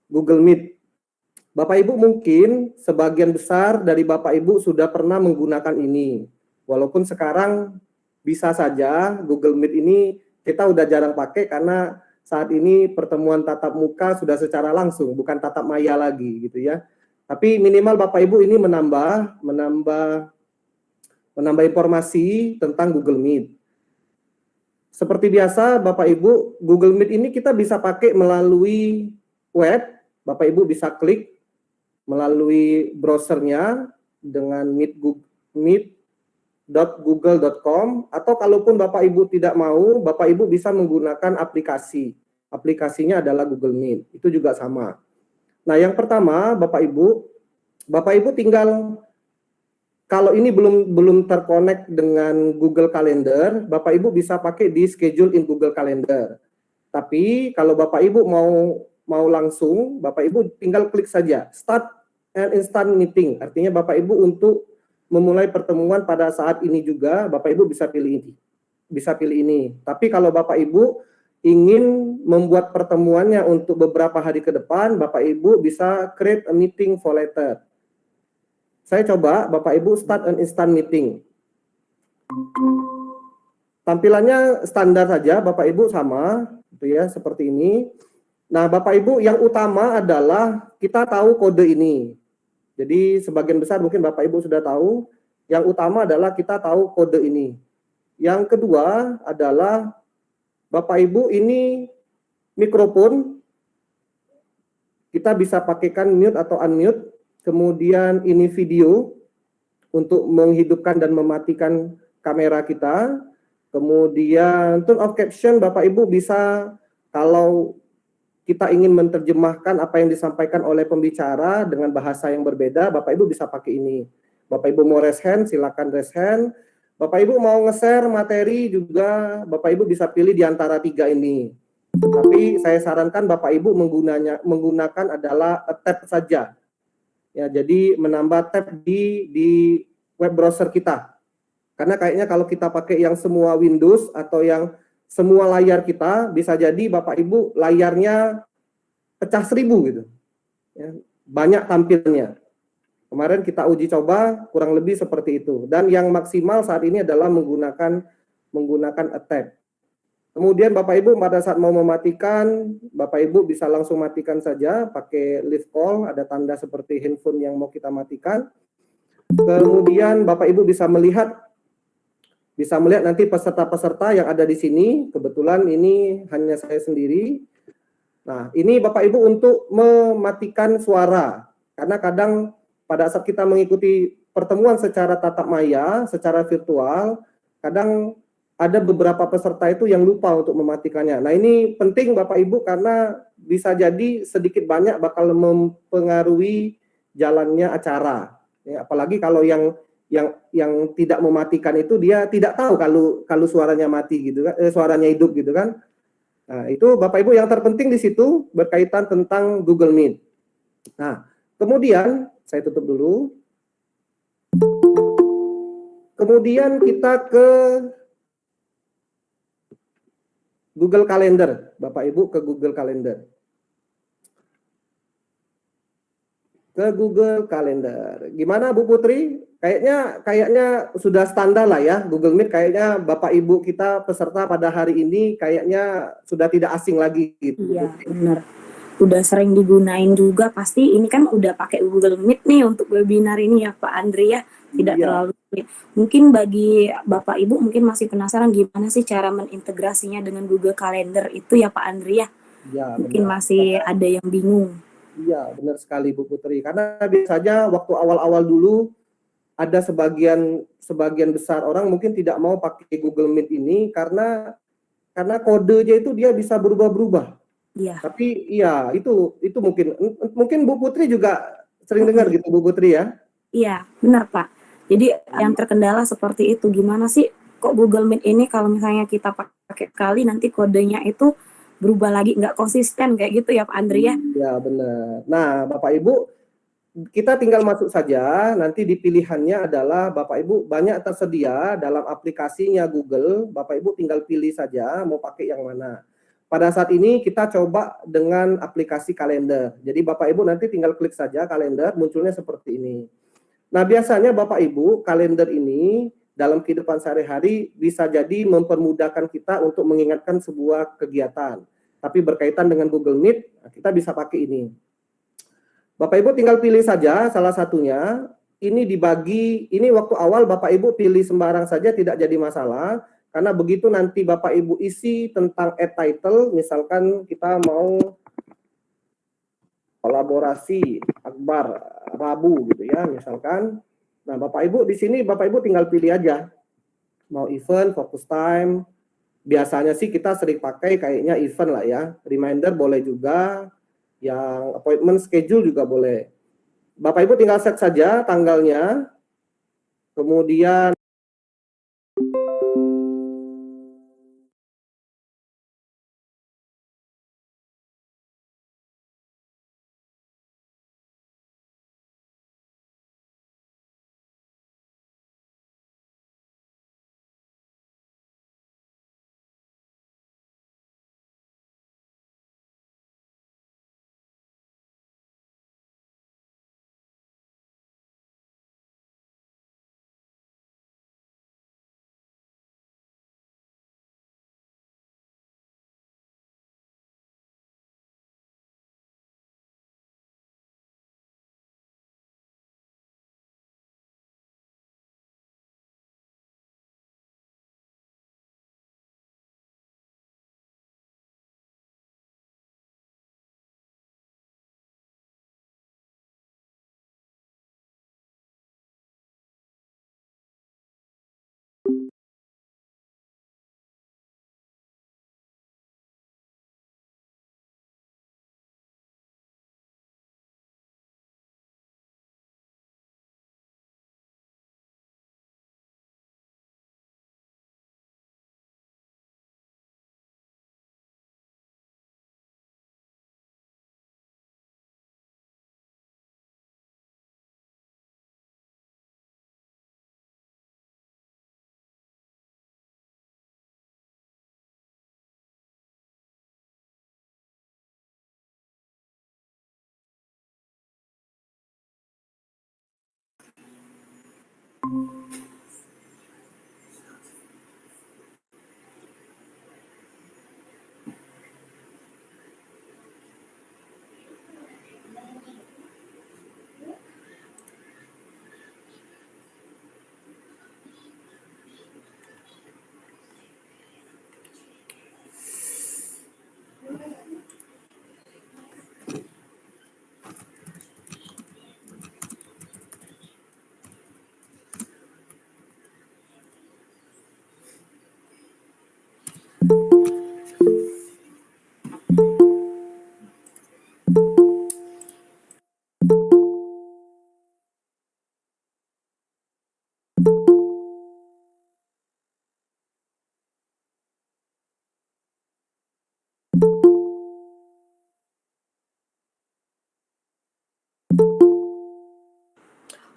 Google Meet. Bapak Ibu mungkin sebagian besar dari Bapak Ibu sudah pernah menggunakan ini. Walaupun sekarang bisa saja Google Meet ini kita udah jarang pakai karena saat ini pertemuan tatap muka sudah secara langsung, bukan tatap maya lagi gitu ya. Tapi minimal Bapak Ibu ini menambah informasi tentang Google Meet. Seperti biasa Bapak Ibu, Google Meet ini kita bisa pakai melalui web. Bapak Ibu bisa klik melalui browsernya dengan meet.google.com, atau kalaupun Bapak Ibu tidak mau, Bapak Ibu bisa menggunakan aplikasi. Aplikasinya adalah Google Meet. Itu juga sama. Nah, yang pertama Bapak Ibu tinggal, kalau ini belum terkonek dengan Google Calendar, Bapak Ibu bisa pakai di schedule in Google Calendar. Tapi kalau Bapak Ibu mau langsung, Bapak Ibu tinggal klik saja Start an Instant Meeting. Artinya Bapak Ibu untuk memulai pertemuan pada saat ini juga, Bapak Ibu bisa pilih ini. Tapi kalau Bapak Ibu ingin membuat pertemuannya untuk beberapa hari ke depan, Bapak Ibu bisa create a meeting for later. Saya coba Bapak Ibu start an instant meeting. Tampilannya standar saja, Bapak Ibu sama, gitu ya, seperti ini. Nah, Bapak Ibu yang utama adalah kita tahu kode ini. Jadi sebagian besar mungkin Bapak Ibu sudah tahu. Yang utama adalah kita tahu kode ini. Yang kedua adalah Bapak Ibu ini mikrofon. Kita bisa pakaikan mute atau unmute. Kemudian ini video untuk menghidupkan dan mematikan kamera kita. Kemudian tone of caption Bapak Ibu bisa, kalau kita ingin menerjemahkan apa yang disampaikan oleh pembicara dengan bahasa yang berbeda, Bapak Ibu bisa pakai ini. Bapak Ibu mau raise hand, silakan raise hand. Bapak Ibu mau nge-share materi juga, Bapak Ibu bisa pilih di antara 3 ini. Tapi saya sarankan Bapak Ibu menggunakan adalah tab saja. Ya, jadi menambah tab di web browser kita. Karena kayaknya kalau kita pakai yang semua Windows atau yang semua layar kita, bisa jadi Bapak Ibu layarnya pecah 1000 gitu. Ya, banyak tampilnya. Kemarin kita uji coba kurang lebih seperti itu. Dan yang maksimal saat ini adalah menggunakan tab. Kemudian Bapak Ibu pada saat mau mematikan, Bapak Ibu bisa langsung matikan saja pakai leave call, ada tanda seperti handphone yang mau kita matikan. Kemudian Bapak Ibu bisa melihat nanti peserta-peserta yang ada di sini. Kebetulan ini hanya saya sendiri. Nah, ini Bapak Ibu untuk mematikan suara. Karena kadang pada saat kita mengikuti pertemuan secara tatap maya, secara virtual, kadang ada beberapa peserta itu yang lupa untuk mematikannya. Nah, ini penting Bapak Ibu karena bisa jadi sedikit banyak bakal mempengaruhi jalannya acara. Ya, apalagi kalau yang tidak mematikan itu dia tidak tahu kalau suaranya mati gitu kan, suaranya hidup gitu kan. Nah, itu Bapak Ibu yang terpenting di situ berkaitan tentang Google Meet. Nah, kemudian saya tutup dulu. Kemudian kita ke Google Calendar, Bapak Ibu ke Google Calendar. Ke Google Calendar. Gimana Bu Putri? Kayaknya sudah standar lah ya Google Meet, kayaknya Bapak Ibu kita peserta pada hari ini kayaknya sudah tidak asing lagi gitu. Iya, benar. Udah sering digunain juga, pasti ini kan udah pakai Google Meet nih untuk webinar ini ya Pak Andri ya. Tidak Iya. terlalu sulit. Mungkin bagi Bapak Ibu mungkin masih penasaran gimana sih cara mengintegrasinya dengan Google Calendar itu ya Pak Andri ya. Iya, Mungkin benar. masih ada yang bingung. Iya, benar sekali Bu Putri. Karena biasanya waktu awal-awal dulu ada sebagian besar orang mungkin tidak mau pakai Google Meet ini karena kodenya itu dia bisa berubah-berubah. Iya. Tapi iya, itu mungkin Bu Putri juga sering dengar gitu Bu Putri ya. Iya, benar Pak. Jadi yang terkendala seperti itu, gimana sih kok Google Meet ini kalau misalnya kita pakai sekali nanti kodenya itu berubah lagi, nggak konsisten kayak gitu ya Pak Andri ya? Iya, benar. Nah, Bapak Ibu, kita tinggal masuk saja, nanti di pilihannya adalah Bapak Ibu banyak tersedia dalam aplikasinya Google, Bapak Ibu tinggal pilih saja mau pakai yang mana. Pada saat ini kita coba dengan aplikasi kalender. Jadi Bapak Ibu nanti tinggal klik saja kalender, munculnya seperti ini. Nah, biasanya Bapak Ibu, kalender ini dalam kehidupan sehari-hari bisa jadi mempermudahkan kita untuk mengingatkan sebuah kegiatan. Tapi berkaitan dengan Google Meet, kita bisa pakai ini. Bapak Ibu tinggal pilih saja salah satunya. Ini dibagi, ini waktu awal Bapak Ibu pilih sembarang saja tidak jadi masalah. Karena begitu nanti Bapak Ibu isi tentang add title, misalkan kita mau kolaborasi Akbar Rabu gitu ya, misalkan. Nah, Bapak Ibu di sini Bapak Ibu tinggal pilih aja. Mau event, focus time. Biasanya sih kita sering pakai kayaknya event lah ya. Reminder boleh juga. Yang appointment schedule juga boleh. Bapak Ibu tinggal set saja tanggalnya. Kemudian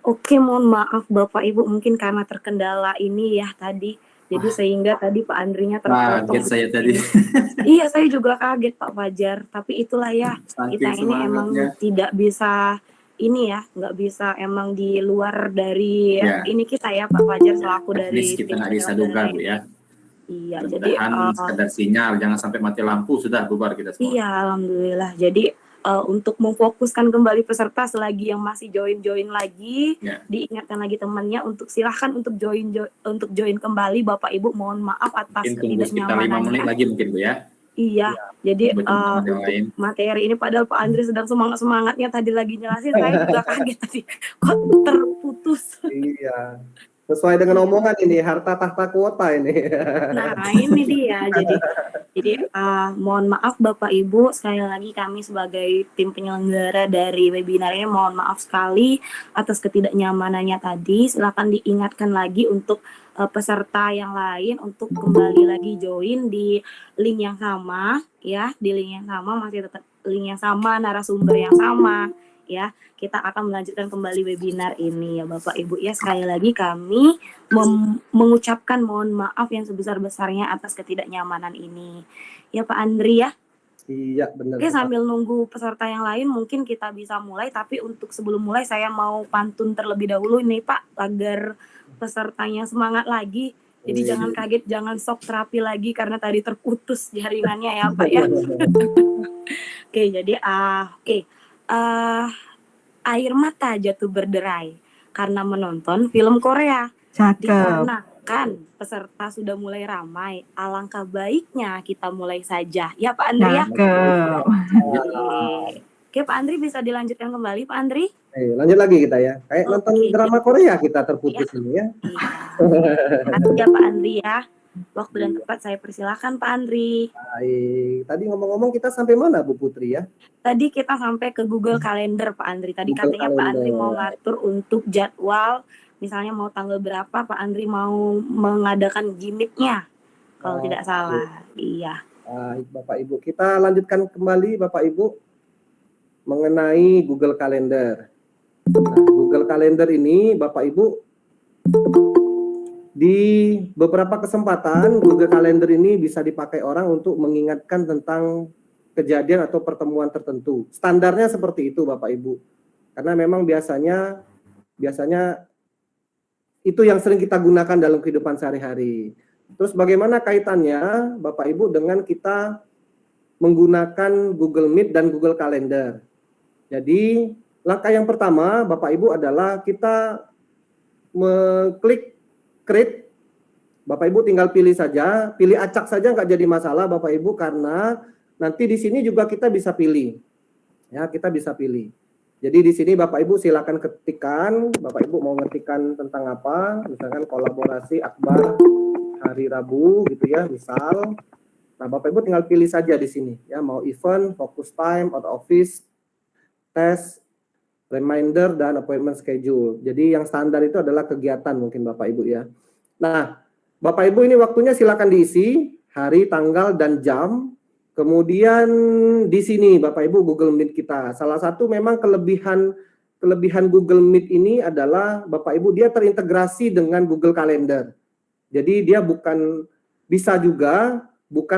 Oke, mohon maaf Bapak Ibu mungkin karena terkendala ini ya tadi. Jadi sehingga tadi Pak Andrinya terpotong. Kaget saya tadi. Iya, saya juga kaget Pak Fajar. Tapi itulah ya, Saking kita ini emang semangatnya. tidak bisa ini ya, nggak bisa emang di luar dari Ya. ini kita ya Pak Fajar selaku At dari least kita tim nggak bisa penyelenggara duga Bu ya. Iya, jadi Mudah-mudahan sekadar sinyal, jangan sampai mati lampu, sudah bubar kita semua. iya, alhamdulillah. Jadi untuk memfokuskan kembali peserta selagi yang masih join lagi, Ya. diingatkan lagi temannya untuk silahkan untuk join kembali. Bapak Ibu mohon maaf atas Mungkin tunggu sekitar 5 menit ketidaknyamanannya. lagi mungkin Bu ya. Iya, jadi Buat teman-teman yang untuk lain. materi ini padahal Pak Andri sedang semangatnya tadi lagi jelasin, saya juga kaget tadi kok terputus. Iya. Sesuai dengan omongan ini, harta tahta kuota ini. Nah, ini dia. Jadi mohon maaf Bapak Ibu, sekali lagi kami sebagai tim penyelenggara dari webinar ini mohon maaf sekali atas ketidaknyamanannya tadi. Silakan diingatkan lagi untuk peserta yang lain untuk kembali lagi join di link yang sama ya, di link yang sama, masih tetap link yang sama, narasumber yang sama ya. Kita akan melanjutkan kembali webinar ini ya Bapak Ibu ya. Sekali lagi kami mengucapkan mohon maaf yang sebesar-besarnya atas ketidaknyamanan ini. Ya Pak Andri ya. Iya, benar. Oke, sambil nunggu peserta yang lain mungkin kita bisa mulai, tapi untuk sebelum mulai saya mau pantun terlebih dahulu nih Pak agar pesertanya semangat lagi. Jadi jangan kaget, jangan shock terapi lagi karena tadi terputus jaringannya ya Pak ya. Oke, jadi air mata jatuh berderai karena menonton film Korea. Cakep. Dikarenakan peserta sudah mulai ramai, alangkah baiknya kita mulai saja. Ya Pak Andri ya? Cakep. Oke Pak Andri bisa dilanjutkan kembali Pak Andri? Lanjut lagi kita ya. Kayak nonton Oke. drama Korea kita terputus ini ya. Iya. Ya Pak Andri ya. Waktu dan tempat saya persilakan Pak Andri. Baik. Tadi ngomong-ngomong kita sampai mana Bu Putri ya? Tadi kita sampai ke Google Calendar Pak Andri. Tadi Google katanya Pak Andri Calendar. mau ngatur untuk jadwal, misalnya mau tanggal berapa Pak Andri mau mengadakan gimmicknya. Kalau tidak salah. Iya. Baik Bapak Ibu. Kita lanjutkan kembali Bapak Ibu mengenai Google Calendar. Nah, Google Calendar ini Bapak Ibu di beberapa kesempatan Google Calendar ini bisa dipakai orang untuk mengingatkan tentang kejadian atau pertemuan tertentu. Standarnya seperti itu Bapak Ibu. Karena memang biasanya itu yang sering kita gunakan dalam kehidupan sehari-hari. Terus bagaimana kaitannya Bapak Ibu dengan kita menggunakan Google Meet dan Google Calendar? Jadi langkah yang pertama Bapak Ibu adalah kita mengklik create. Bapak Ibu tinggal pilih saja, pilih acak saja nggak jadi masalah Bapak Ibu karena nanti di sini juga kita bisa pilih. Ya, kita bisa pilih. Jadi di sini Bapak Ibu silakan ketikkan, Bapak Ibu mau ngetikkan tentang apa, misalkan kolaborasi akbar hari Rabu gitu ya, misal. Nah, Bapak Ibu tinggal pilih saja di sini ya, mau event, focus time, out of office, test, reminder dan appointment schedule. Jadi yang standar itu adalah kegiatan mungkin Bapak Ibu ya. Nah, Bapak Ibu ini waktunya silakan diisi hari, tanggal dan jam. Kemudian di sini Bapak Ibu Google Meet kita. Salah satu memang kelebihan Google Meet ini adalah Bapak Ibu dia terintegrasi dengan Google Calendar. Jadi dia bukan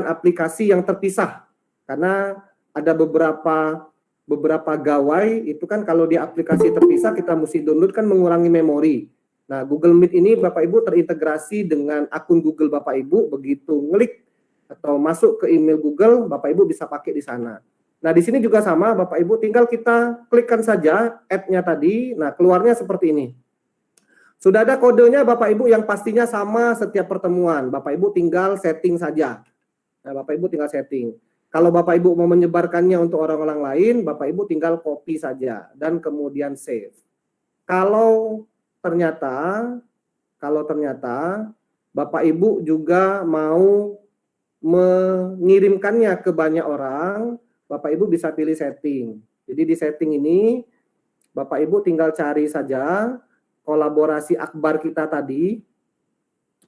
aplikasi yang terpisah. Karena ada beberapa gawai itu kan kalau di aplikasi terpisah kita mesti download kan mengurangi memori. Nah, Google Meet ini Bapak Ibu terintegrasi dengan akun Google Bapak Ibu, begitu ngeklik atau masuk ke email Google, Bapak Ibu bisa pakai di sana. Nah, di sini juga sama, Bapak Ibu tinggal kita klikkan saja add-nya tadi, nah keluarnya seperti ini. Sudah ada kodenya Bapak Ibu yang pastinya sama setiap pertemuan, Bapak Ibu tinggal setting saja. Nah, Bapak Ibu tinggal setting. Kalau Bapak Ibu mau menyebarkannya untuk orang-orang lain, Bapak Ibu tinggal copy saja dan kemudian save. Kalau ternyata Bapak Ibu juga mau mengirimkannya ke banyak orang, Bapak Ibu bisa pilih setting. Jadi di setting ini Bapak Ibu tinggal cari saja kolaborasi akbar kita tadi.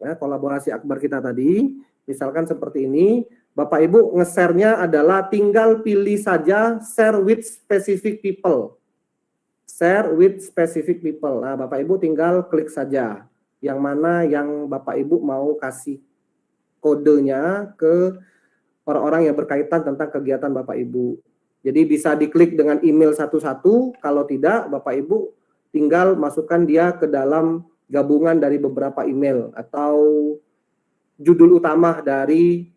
Ya, kolaborasi akbar kita tadi, misalkan seperti ini, Bapak Ibu nge-share-nya adalah tinggal pilih saja share with specific people. Share with specific people. Nah, Bapak Ibu tinggal klik saja yang mana yang Bapak Ibu mau kasih kodenya ke orang-orang yang berkaitan tentang kegiatan Bapak Ibu. Jadi bisa diklik dengan email satu-satu, kalau tidak Bapak Ibu tinggal masukkan dia ke dalam gabungan dari beberapa email atau judul utama dari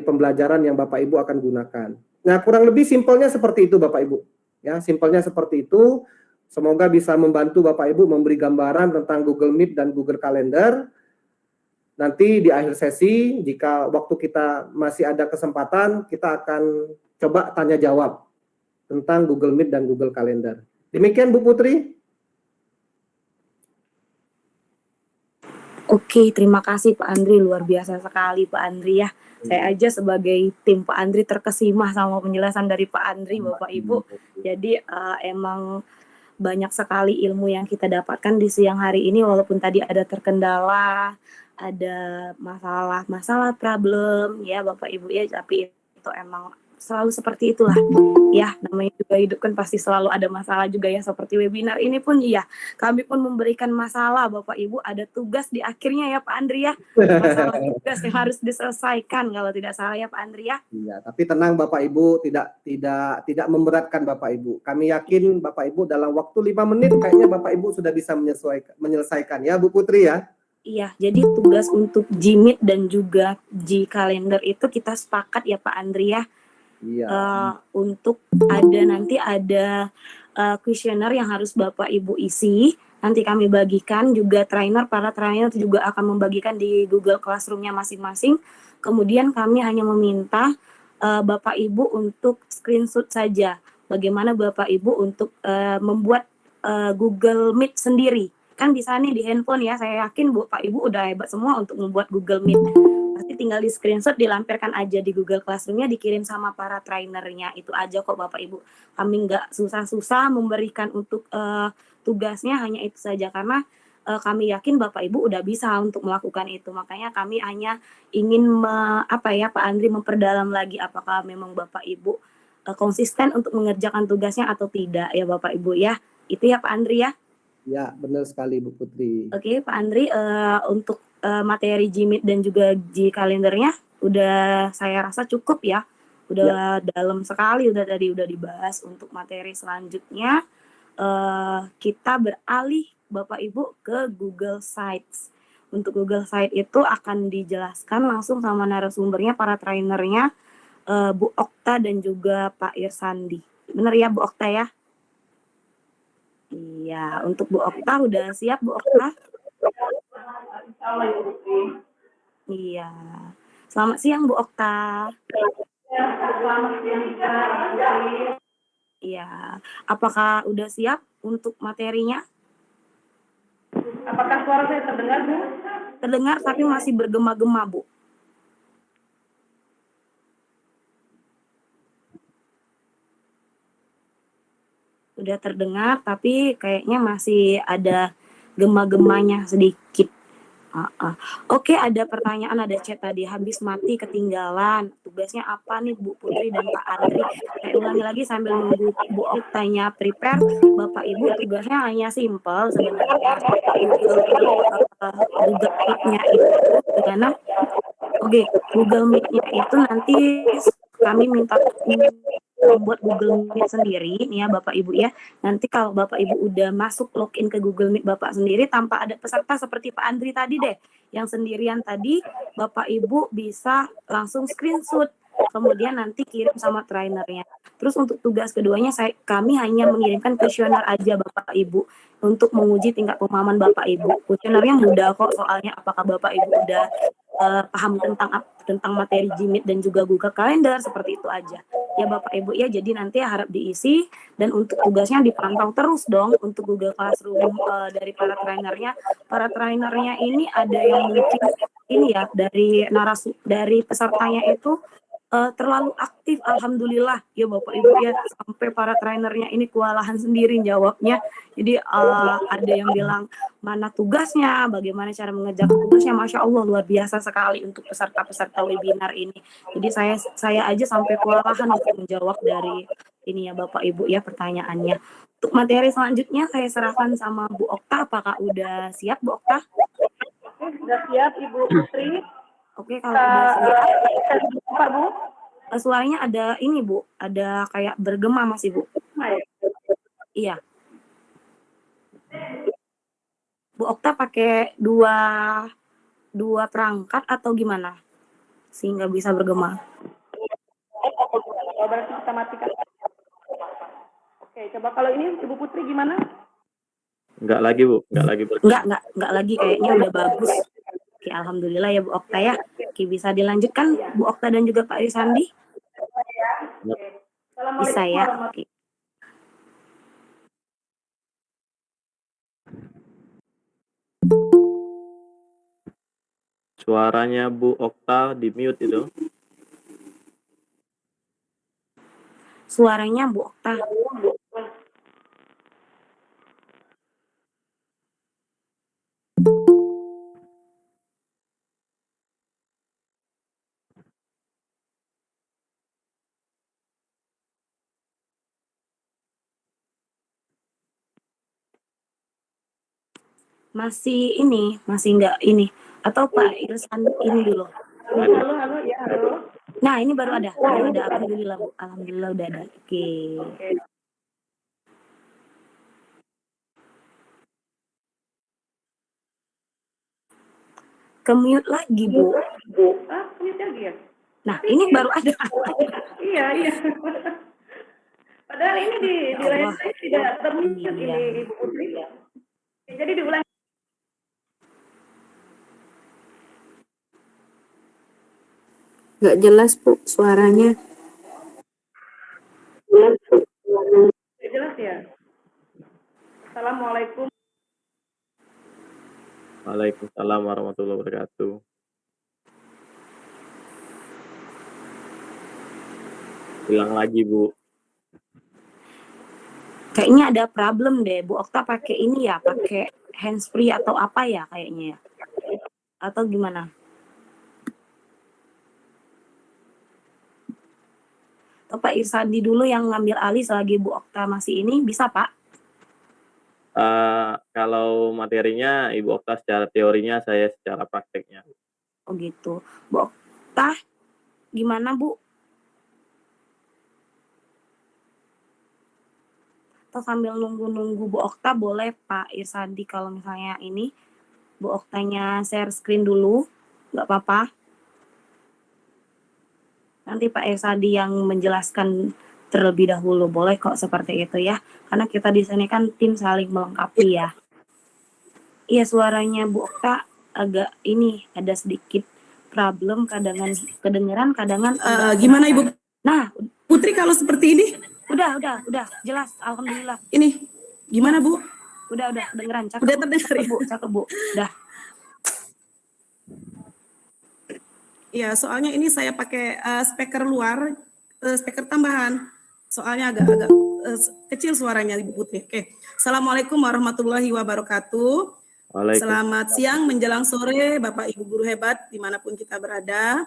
pembelajaran yang Bapak Ibu akan gunakan. Nah, kurang lebih simpelnya seperti itu Bapak Ibu. Ya, simpelnya seperti itu. Semoga bisa membantu Bapak Ibu memberi gambaran tentang Google Meet dan Google Calendar. Nanti di akhir sesi, jika waktu kita masih ada kesempatan, kita akan coba tanya jawab tentang Google Meet dan Google Calendar. Demikian Bu Putri. Oke, terima kasih Pak Andri, luar biasa sekali Pak Andri ya. Saya aja sebagai tim Pak Andri terkesima sama penjelasan dari Pak Andri, Bapak Ibu. Jadi emang banyak sekali ilmu yang kita dapatkan di siang hari ini, walaupun tadi ada terkendala, ada masalah problem ya Bapak Ibu ya, tapi itu emang selalu seperti itulah ya, namanya juga hidup kan pasti selalu ada masalah juga ya, seperti webinar ini pun ya, kami pun memberikan masalah Bapak Ibu, ada tugas di akhirnya ya Pak Andri ya, masalah tugas yang harus diselesaikan kalau tidak salah ya Pak Andri ya. Iya, tapi tenang Bapak Ibu, tidak memberatkan Bapak Ibu. Kami yakin Bapak Ibu dalam waktu 5 menit kayaknya Bapak Ibu sudah bisa menyelesaikan ya Bu Putri ya. Iya, jadi tugas untuk Gmeet dan juga Gcalendar itu kita sepakat ya Pak Andri ya. Iya. Untuk nanti ada kuesioner yang harus Bapak Ibu isi. Nanti kami bagikan juga para trainer juga akan membagikan di Google Classroom-nya masing-masing. Kemudian kami hanya meminta Bapak Ibu untuk screenshot saja. Bagaimana Bapak Ibu untuk membuat Google Meet sendiri. Kan bisa nih di handphone ya, saya yakin Bapak Ibu udah hebat semua untuk membuat Google Meet. Pasti tinggal di screenshot, dilampirkan aja di Google Classroom-nya, dikirim sama para trainernya. Itu aja kok Bapak Ibu. Kami nggak susah-susah memberikan untuk tugasnya, hanya itu saja. Karena kami yakin Bapak Ibu udah bisa untuk melakukan itu. Makanya kami hanya ingin Pak Andri memperdalam lagi apakah memang Bapak Ibu konsisten untuk mengerjakan tugasnya atau tidak ya Bapak Ibu ya. Itu ya Pak Andri ya. Ya, benar sekali Bu Putri. Oke, Pak Andri, untuk materi Gmeet dan juga Gcalendarnya udah saya rasa cukup ya. Udah dalam sekali, udah dibahas. Untuk materi selanjutnya kita beralih Bapak Ibu ke Google Sites. Untuk Google Site itu akan dijelaskan langsung sama narasumbernya, para trainernya, Bu Okta dan juga Pak Irsandi. Benar ya Bu Okta ya? Iya, untuk Bu Okta udah siap Bu Okta? Iya. Selamat siang Bu Okta. Iya. Apakah udah siap untuk materinya? Apakah suara saya terdengar, Bu? Terdengar tapi masih bergema-gema, Bu. Udah terdengar tapi kayaknya masih ada gema-gemanya sedikit. Oke, ada pertanyaan, ada chat tadi, habis mati ketinggalan. Tugasnya apa nih Bu Putri dan Pak Andri? Saya ulangi lagi sambil nunggu Bu Oktanya prepare. Bapak Ibu tugasnya hanya simpel sebenarnya. Google Meet-nya itu gimana? Oke, Google Meet-nya itu nanti kami minta membuat Google Meet sendiri nih ya Bapak Ibu ya. Nanti kalau Bapak Ibu udah masuk login ke Google Meet Bapak sendiri tanpa ada peserta seperti Pak Andri tadi deh, yang sendirian tadi, Bapak Ibu bisa langsung screenshot, kemudian nanti kirim sama trainernya. Terus untuk tugas keduanya kami hanya mengirimkan kuesioner aja Bapak Ibu untuk menguji tingkat pemahaman Bapak Ibu. Kuesionernya mudah kok, soalnya apakah Bapak Ibu udah paham tentang materi Gmeet dan juga Google Calendar, seperti itu aja ya Bapak Ibu ya. Jadi nanti harap diisi, dan untuk tugasnya dipantau terus dong untuk Google Classroom dari para trainernya ini ada yang mungkin ini ya dari pesertanya itu terlalu aktif, alhamdulillah ya Bapak Ibu ya, sampai para trainernya ini kewalahan sendiri jawabnya. Jadi ada yang bilang mana tugasnya, bagaimana cara mengerjakan tugasnya, Masya Allah luar biasa sekali untuk peserta-peserta webinar ini. Jadi saya aja sampai kewalahan untuk menjawab dari ini ya Bapak Ibu ya pertanyaannya. Untuk materi selanjutnya saya serahkan sama Bu Okta. Apakah udah siap Bu Okta? Sudah siap Ibu Putri. Oke, kalau udah siap. Pak Bu. Suaranya ada ini Bu, ada kayak bergema masih Bu. Iya. Bu Okta pakai dua perangkat atau gimana? Sehingga bisa bergema. Oh, berarti kita matikan. Oke, coba kalau ini Ibu Putri gimana? Enggak lagi Bu, enggak lagi bergema. Enggak lagi, kayaknya udah bagus. Oke, alhamdulillah ya Bu Okta ya. Oke, bisa dilanjutkan Bu Okta dan juga Pak Irsandi? Bisa ya. Oke. Suaranya Bu Okta di mute itu. Suaranya Bu Okta. Masih enggak ini, atau Pak Irsan ini dulu. Halo, ya halo. Nah, ini baru ada. Alhamdulillah Bu. Alhamdulillah udah ada. Oke. Ke-mute lagi Bu. Mute lagi ya? Nah, ini baru ada. Iya. Padahal ini di layar saya tidak termute ini Ibu Putri. Jadi diulang. Nggak jelas Bu suaranya. Tidak jelas ya? Assalamualaikum. Waalaikumsalam warahmatullahi wabarakatuh. Hilang lagi Bu. Kayaknya ada problem deh. Bu Okta pakai ini ya, pakai handsfree atau apa ya kayaknya ya? Atau gimana? Atau Pak Irsandi dulu yang ngambil alih selagi Bu Okta masih ini, bisa Pak? Kalau materinya Ibu Okta secara teorinya, saya secara prakteknya. Oh gitu. Bu Okta, gimana Bu? Atau sambil nunggu-nunggu Bu Okta, boleh Pak Irsandi kalau misalnya ini Bu Oktanya share screen dulu, nggak apa-apa. Nanti Pak Irsandi yang menjelaskan terlebih dahulu, boleh kok seperti itu ya. Karena kita di sini kan tim saling melengkapi ya. Iya, suaranya Bu Okta agak ini, ada sedikit problem, kadangan kedengeran, kadangan Gimana Ibu Nah, Putri kalau seperti ini? udah jelas, alhamdulillah. Ini gimana Bu? Udah kedengeran, cakep. Udah terdengar ya? Cakep Bu. Udah. Iya, soalnya ini saya pakai speaker luar, speaker tambahan. Soalnya agak kecil suaranya Ibu Putri. Oke. Assalamualaikum warahmatullahi wabarakatuh. Selamat siang menjelang sore Bapak Ibu guru hebat dimanapun kita berada.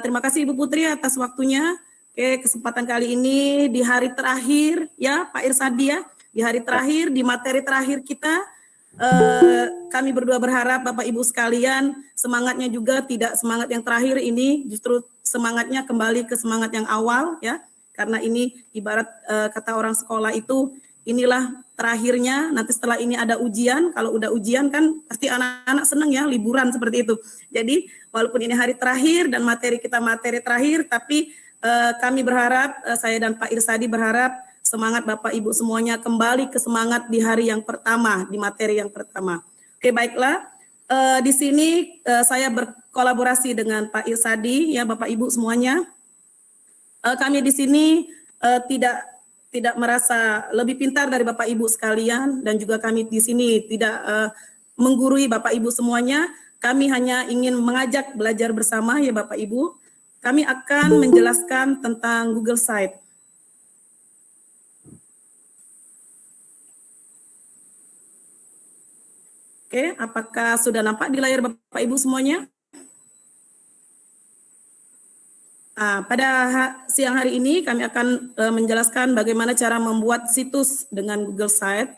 Terima kasih Ibu Putri atas waktunya. Oke, kesempatan kali ini di hari terakhir ya Pak Irsadi ya, di hari terakhir, di materi terakhir kita, kami berdua berharap Bapak Ibu sekalian semangatnya juga tidak semangat yang terakhir ini, justru semangatnya kembali ke semangat yang awal ya, karena ini ibarat kata orang sekolah itu, inilah terakhirnya, nanti setelah ini ada ujian, kalau udah ujian kan pasti anak-anak seneng ya liburan seperti itu. Jadi walaupun ini hari terakhir dan materi kita materi terakhir, tapi kami berharap, saya dan Pak Irsadi berharap semangat Bapak Ibu semuanya kembali ke semangat di hari yang pertama, di materi yang pertama. Oke, baiklah. Di sini saya berkolaborasi dengan Pak Irsadi, ya Bapak Ibu semuanya. Kami di sini tidak merasa lebih pintar dari Bapak Ibu sekalian, dan juga kami di sini tidak menggurui Bapak Ibu semuanya. Kami hanya ingin mengajak belajar bersama ya Bapak Ibu. Kami akan menjelaskan tentang Google Site. Oke, apakah sudah nampak di layar Bapak Ibu semuanya? Pada siang hari ini kami akan menjelaskan bagaimana cara membuat situs dengan Google Site.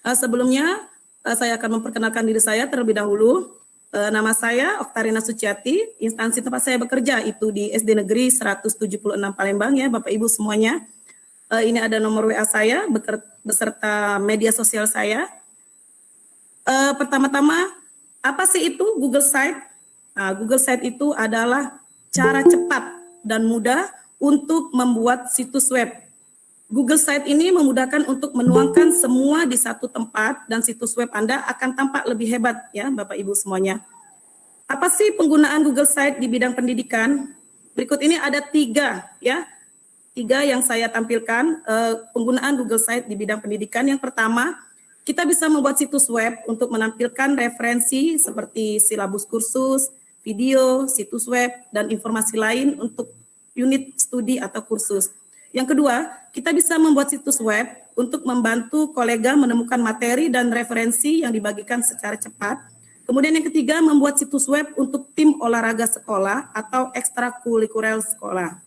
Sebelumnya saya akan memperkenalkan diri saya terlebih dahulu. Nama saya Oktarina Suciati, instansi tempat saya bekerja itu di SD Negeri 176 Palembang ya Bapak Ibu semuanya. Ini ada nomor WA saya beserta media sosial saya. Pertama-tama, apa sih itu Google Site? Google Site itu adalah cara cepat dan mudah untuk membuat situs web. Google Site ini memudahkan untuk menuangkan semua di satu tempat dan situs web Anda akan tampak lebih hebat ya Bapak Ibu semuanya. Apa sih penggunaan Google Site di bidang pendidikan? Berikut ini ada tiga yang saya tampilkan penggunaan Google Site di bidang pendidikan. Yang pertama, kita bisa membuat situs web untuk menampilkan referensi seperti silabus kursus, video, situs web, dan informasi lain untuk unit studi atau kursus. Yang kedua, kita bisa membuat situs web untuk membantu kolega menemukan materi dan referensi yang dibagikan secara cepat. Kemudian yang ketiga, membuat situs web untuk tim olahraga sekolah atau ekstrakurikuler sekolah.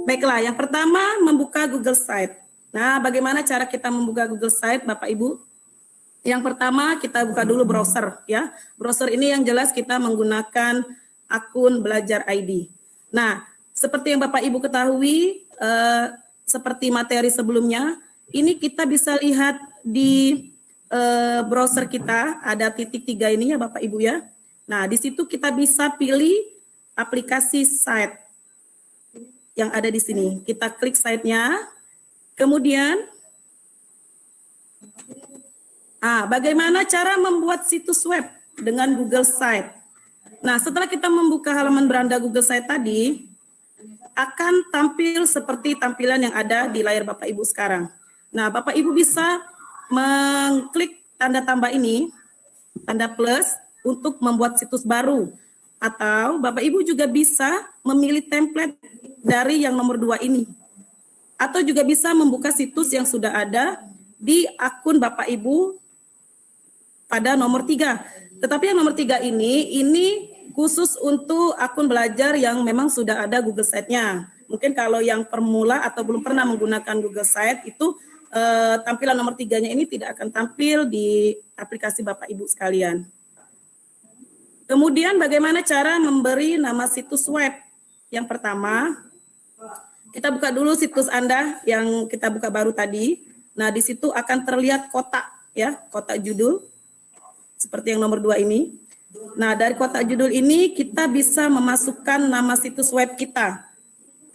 Baiklah, yang pertama membuka Google Site. Nah, bagaimana cara kita membuka Google Site, Bapak Ibu? Yang pertama kita buka dulu browser ya. Browser ini yang jelas kita menggunakan akun Belajar ID. Nah, seperti yang Bapak Ibu ketahui, seperti materi sebelumnya, ini kita bisa lihat di browser kita ada titik 3 ini ya Bapak Ibu ya. Nah, di situ kita bisa pilih aplikasi site yang ada di sini. Kita klik site-nya. Kemudian bagaimana cara membuat situs web dengan Google Site? Nah, setelah kita membuka halaman beranda Google Site tadi, akan tampil seperti tampilan yang ada di layar Bapak Ibu sekarang. Nah, Bapak Ibu bisa mengklik tanda tambah ini, tanda plus, untuk membuat situs baru. Atau Bapak Ibu juga bisa memilih template dari yang nomor 2 ini. Atau juga bisa membuka situs yang sudah ada di akun Bapak Ibu pada nomor 3. Tetapi yang nomor 3 ini khusus untuk akun belajar yang memang sudah ada Google Site-nya. Mungkin kalau yang permula atau belum pernah menggunakan Google Site itu tampilan nomor 3-nya ini tidak akan tampil di aplikasi Bapak Ibu sekalian. Kemudian bagaimana cara memberi nama situs web? Yang pertama, kita buka dulu situs Anda yang kita buka baru tadi. Nah, di situ akan terlihat kotak ya, kotak judul. Seperti yang nomor 2 ini. Nah, dari kotak judul ini kita bisa memasukkan nama situs web kita.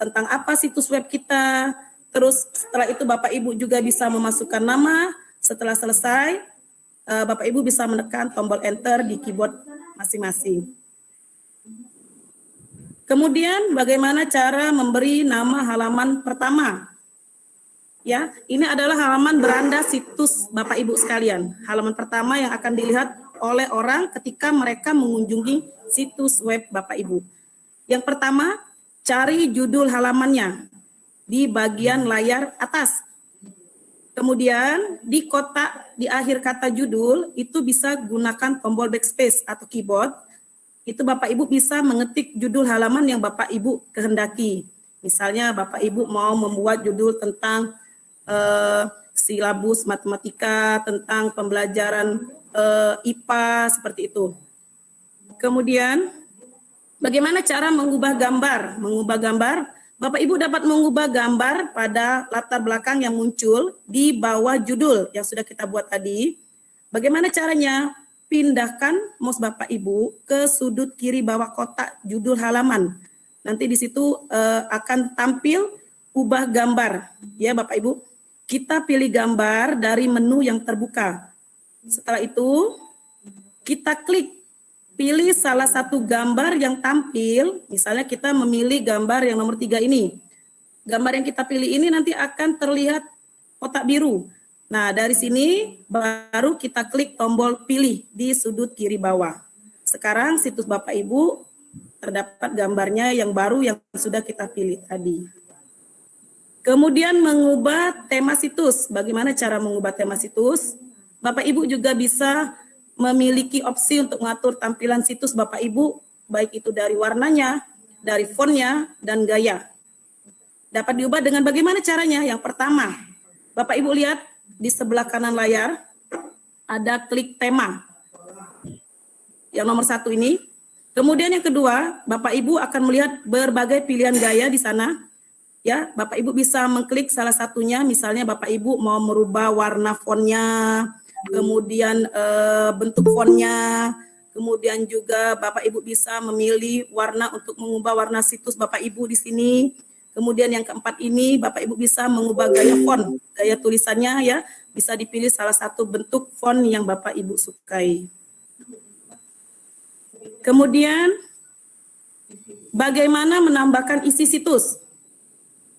Tentang apa situs web kita. Terus setelah itu Bapak Ibu juga bisa memasukkan nama. Setelah selesai, Bapak Ibu bisa menekan tombol enter di keyboard masing-masing. Kemudian bagaimana cara memberi nama halaman pertama? Ya, ini adalah halaman beranda situs Bapak Ibu sekalian. Halaman pertama yang akan dilihat oleh orang ketika mereka mengunjungi situs web Bapak Ibu. Yang pertama, cari judul halamannya di bagian layar atas. Kemudian di kotak di akhir kata judul itu bisa gunakan tombol backspace atau keyboard. Itu Bapak Ibu bisa mengetik judul halaman yang Bapak Ibu kehendaki. Misalnya Bapak Ibu mau membuat judul tentang silabus matematika, tentang pembelajaran IPA, seperti itu. Kemudian, bagaimana cara mengubah gambar? Mengubah gambar Bapak Ibu dapat mengubah gambar pada latar belakang yang muncul di bawah judul yang sudah kita buat tadi. Bagaimana caranya? Pindahkan mouse Bapak Ibu ke sudut kiri bawah kotak judul halaman. Nanti di situ akan tampil ubah gambar. Ya Bapak Ibu, kita pilih gambar dari menu yang terbuka. Setelah itu, kita klik pilih salah satu gambar yang tampil, misalnya kita memilih gambar yang nomor 3 ini. Gambar yang kita pilih ini nanti akan terlihat kotak biru. Nah, dari sini baru kita klik tombol pilih di sudut kiri bawah. Sekarang situs Bapak Ibu terdapat gambarnya yang baru yang sudah kita pilih tadi. Kemudian mengubah tema situs. Bagaimana cara mengubah tema situs? Bapak Ibu juga bisa memiliki opsi untuk mengatur tampilan situs Bapak Ibu, baik itu dari warnanya, dari fontnya, dan gaya. Dapat diubah dengan bagaimana caranya? Yang pertama, Bapak Ibu lihat di sebelah kanan layar, ada klik tema. Yang nomor 1 ini. Kemudian yang kedua, Bapak Ibu akan melihat berbagai pilihan gaya di sana. Ya, Bapak Ibu bisa mengklik salah satunya, misalnya Bapak Ibu mau merubah warna fontnya, kemudian bentuk fontnya, kemudian juga Bapak Ibu bisa memilih warna untuk mengubah warna situs Bapak Ibu di sini. Kemudian yang keempat ini Bapak Ibu bisa mengubah gaya font, gaya tulisannya ya, bisa dipilih salah satu bentuk font yang Bapak Ibu sukai. Kemudian bagaimana menambahkan isi situs?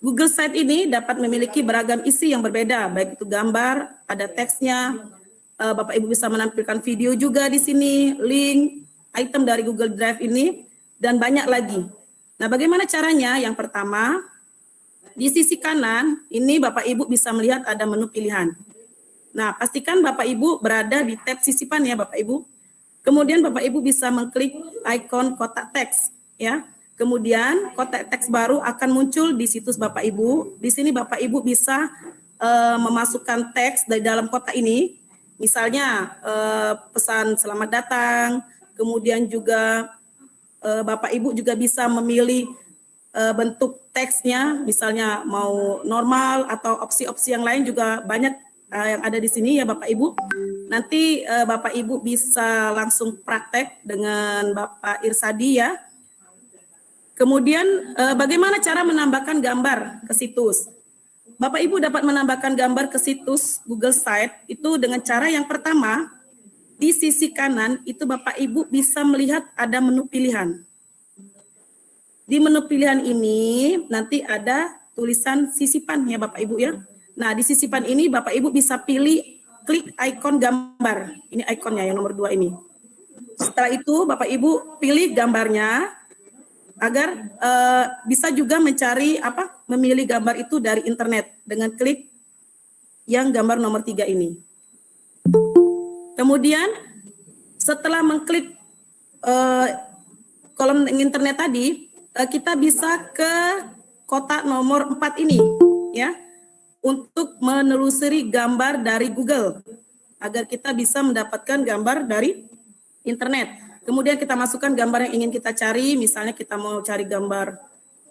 Google Site ini dapat memiliki beragam isi yang berbeda, baik itu gambar, ada teksnya, Bapak Ibu bisa menampilkan video juga di sini, link, item dari Google Drive ini, dan banyak lagi. Nah, bagaimana caranya? Yang pertama, di sisi kanan, ini Bapak Ibu bisa melihat ada menu pilihan. Nah, pastikan Bapak Ibu berada di tab sisipan ya Bapak Ibu. Kemudian Bapak Ibu bisa mengklik ikon kotak teks, ya. Kemudian kotak teks baru akan muncul di situs Bapak Ibu. Di sini Bapak Ibu bisa memasukkan teks dari dalam kotak ini. Misalnya pesan selamat datang, kemudian juga Bapak Ibu juga bisa memilih bentuk teksnya, misalnya mau normal atau opsi-opsi yang lain juga banyak yang ada di sini ya Bapak Ibu. Nanti Bapak Ibu bisa langsung praktek dengan Bapak Irsadi ya. Kemudian bagaimana cara menambahkan gambar ke situs? Bapak Ibu dapat menambahkan gambar ke situs Google Site itu dengan cara yang pertama, di sisi kanan itu Bapak Ibu bisa melihat ada menu pilihan. Di menu pilihan ini nanti ada tulisan sisipan ya Bapak Ibu ya. Nah, di sisipan ini Bapak Ibu bisa pilih klik ikon gambar. Ini ikonnya yang nomor 2 ini. Setelah itu Bapak Ibu pilih gambarnya agar bisa juga mencari memilih gambar itu dari internet dengan klik yang gambar nomor 3 ini. Kemudian setelah mengklik kolom internet tadi, kita bisa ke kotak nomor 4 ini ya, untuk menelusuri gambar dari Google agar kita bisa mendapatkan gambar dari internet. Kemudian kita masukkan gambar yang ingin kita cari, misalnya kita mau cari gambar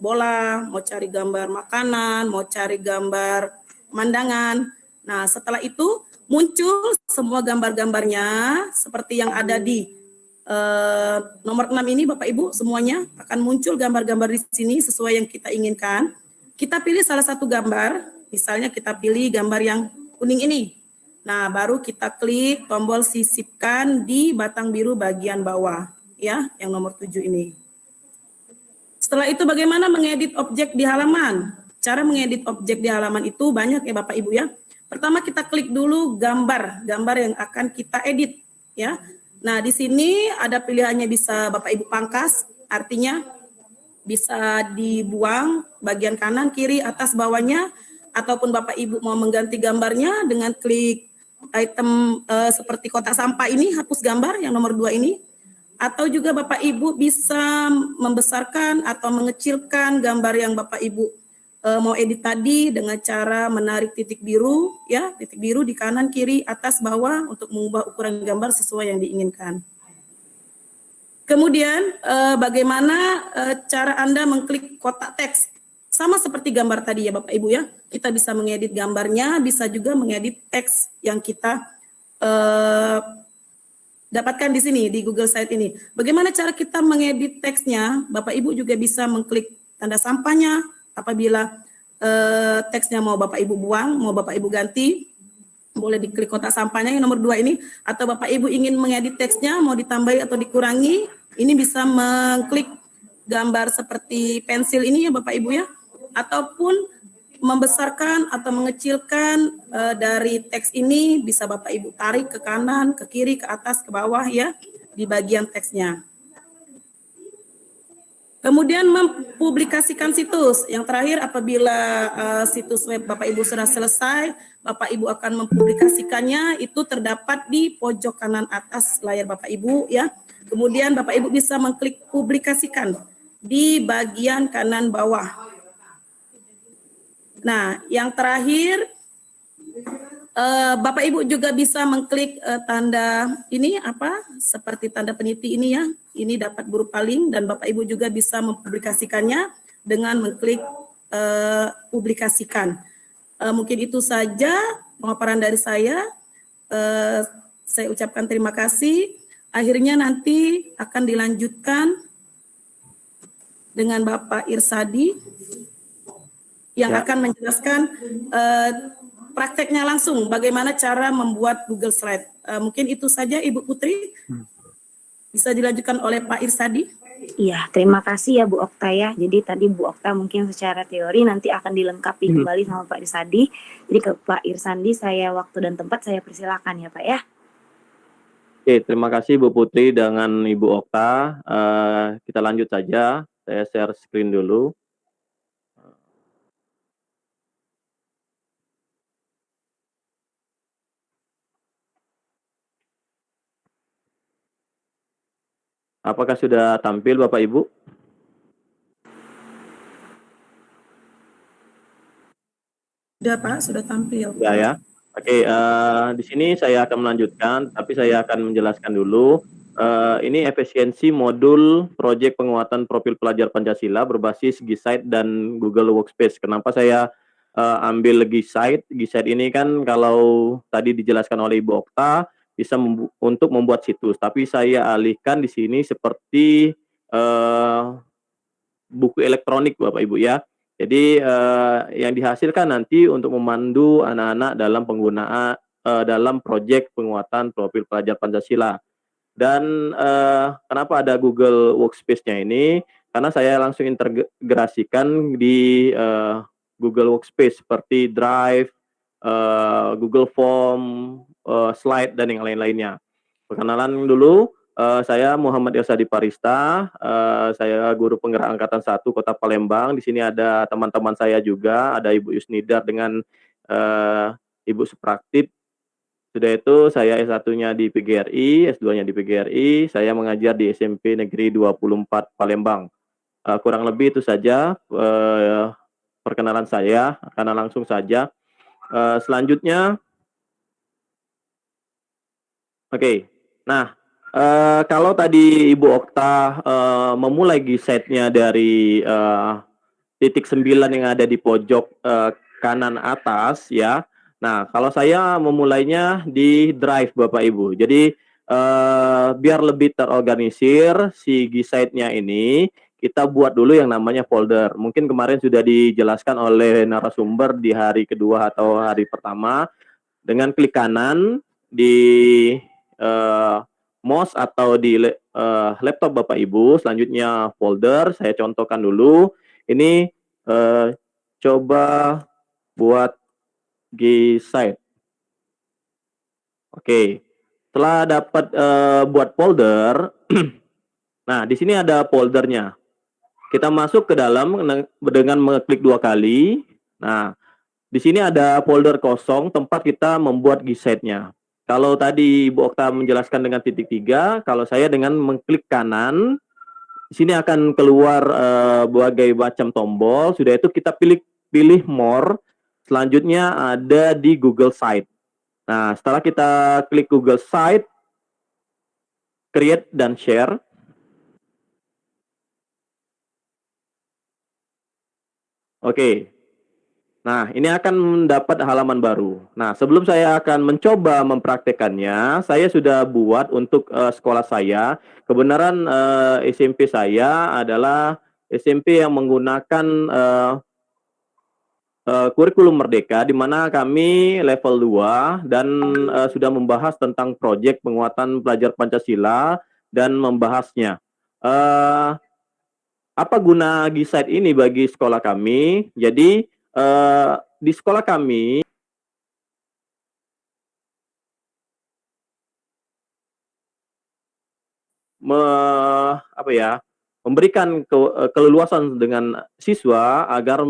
bola, mau cari gambar makanan, mau cari gambar pemandangan. Nah, setelah itu muncul semua gambar-gambarnya seperti yang ada di nomor 6 ini Bapak Ibu, semuanya akan muncul gambar-gambar di sini sesuai yang kita inginkan. Kita pilih salah satu gambar, misalnya kita pilih gambar yang kuning ini. Nah, baru kita klik tombol sisipkan di batang biru bagian bawah, ya, yang nomor 7 ini. Setelah itu bagaimana mengedit objek di halaman? Cara mengedit objek di halaman itu banyak ya Bapak Ibu ya. Pertama kita klik dulu gambar yang akan kita edit, ya. Nah, di sini ada pilihannya bisa Bapak Ibu pangkas, artinya bisa dibuang bagian kanan, kiri, atas, bawahnya, ataupun Bapak Ibu mau mengganti gambarnya dengan klik item seperti kotak sampah ini, hapus gambar yang nomor 2 ini, atau juga Bapak Ibu bisa membesarkan atau mengecilkan gambar yang Bapak Ibu mau edit tadi dengan cara menarik titik biru, ya, titik biru di kanan, kiri, atas, bawah untuk mengubah ukuran gambar sesuai yang diinginkan. Kemudian bagaimana cara Anda mengklik kotak teks sama seperti gambar tadi ya Bapak Ibu ya. Kita bisa mengedit gambarnya, bisa juga mengedit teks yang kita dapatkan di sini di Google Site ini. Bagaimana cara kita mengedit teksnya? Bapak Ibu juga bisa mengklik tanda sampahnya apabila teksnya mau Bapak Ibu buang, mau Bapak Ibu ganti. Boleh diklik kotak sampahnya yang nomor 2 ini, atau Bapak Ibu ingin mengedit teksnya mau ditambahi atau dikurangi, ini bisa mengklik gambar seperti pensil ini ya Bapak Ibu ya, ataupun membesarkan atau mengecilkan dari teks ini bisa Bapak Ibu tarik ke kanan, ke kiri, ke atas, ke bawah ya di bagian teksnya. Kemudian mempublikasikan situs. Yang terakhir apabila situs web Bapak Ibu sudah selesai, Bapak Ibu akan mempublikasikannya, itu terdapat di pojok kanan atas layar Bapak Ibu ya. Kemudian Bapak Ibu bisa mengklik publikasikan di bagian kanan bawah. Nah, yang terakhir Bapak Ibu juga bisa mengklik tanda ini seperti tanda peniti ini ya. Ini dapat berupa link dan Bapak Ibu juga bisa mempublikasikannya dengan mengklik publikasikan. Mungkin itu saja pemaparan dari saya. Saya ucapkan terima kasih. Akhirnya nanti akan dilanjutkan dengan Bapak Irsadi yang akan menjelaskan prakteknya langsung, bagaimana cara membuat Google Slide. Mungkin itu saja Ibu Putri. Bisa dilanjutkan oleh Pak Irsadi. Iya, terima kasih ya Bu Okta ya. Jadi tadi Bu Okta mungkin secara teori nanti akan dilengkapi kembali sama Pak Irsadi. Jadi ke Pak Irsadi saya waktu dan tempat saya persilakan ya Pak ya. Oke, terima kasih Bu Putri dengan Ibu Okta. Kita lanjut saja. Saya share screen dulu. Apakah sudah tampil Bapak Ibu? Sudah Pak, sudah tampil. Ya. Oke, di sini saya akan melanjutkan, tapi saya akan menjelaskan dulu. Ini efisiensi modul proyek penguatan profil pelajar Pancasila berbasis Gsight dan Google Workspace. Kenapa saya ambil Gsight? Gsight ini kan kalau tadi dijelaskan oleh Ibu Okta, bisa untuk membuat situs, tapi saya alihkan di sini seperti buku elektronik Bapak Ibu ya. Jadi yang dihasilkan nanti untuk memandu anak-anak dalam penggunaan dalam proyek penguatan profil pelajar Pancasila. Dan kenapa ada Google Workspace-nya ini? Karena saya langsung integrasikan di Google Workspace seperti Drive, Google Form, Slide, dan yang lain-lainnya. Perkenalan dulu, saya Muhammad Irsadi Parista, saya guru penggerak Angkatan 1 Kota Palembang. Di sini ada teman-teman saya juga, ada Ibu Yusnidar dengan Ibu Supraktip. Sudah itu saya S1-nya di PGRI, S2-nya di PGRI, saya mengajar di SMP Negeri 24 Palembang. Kurang lebih itu saja perkenalan saya, karena langsung saja. Selanjutnya, oke. Nah, kalau tadi Ibu Okta memulai Gsight-nya dari titik 9 yang ada di pojok kanan atas ya. Nah, kalau saya memulainya di Drive Bapak Ibu. Jadi biar lebih terorganisir si Gsight-nya ini, kita buat dulu yang namanya folder. Mungkin kemarin sudah dijelaskan oleh narasumber di hari kedua atau hari pertama. Dengan klik kanan di mouse atau di laptop Bapak Ibu, selanjutnya folder, saya contohkan dulu. Ini coba buat Gsight. Oke, setelah dapat buat folder, nah di sini ada foldernya. Kita masuk ke dalam dengan mengklik 2 kali. Nah, di sini ada folder kosong tempat kita membuat Gsight-nya. Kalau tadi Ibu Okta menjelaskan dengan titik 3, kalau saya dengan mengklik kanan, di sini akan keluar berbagai macam tombol. Sudah itu kita pilih more. Selanjutnya ada di Google Site. Nah, setelah kita klik Google Site, create dan share. Oke. Nah, ini akan mendapat halaman baru. Nah, sebelum saya akan mencoba mempraktekannya, saya sudah buat untuk sekolah saya. Kebenaran SMP saya adalah SMP yang menggunakan kurikulum Merdeka, di mana kami level 2 dan sudah membahas tentang proyek penguatan pelajar Pancasila dan membahasnya. Apa guna G-Site ini bagi sekolah kami? Jadi, di sekolah kami memberikan keleluasan dengan siswa agar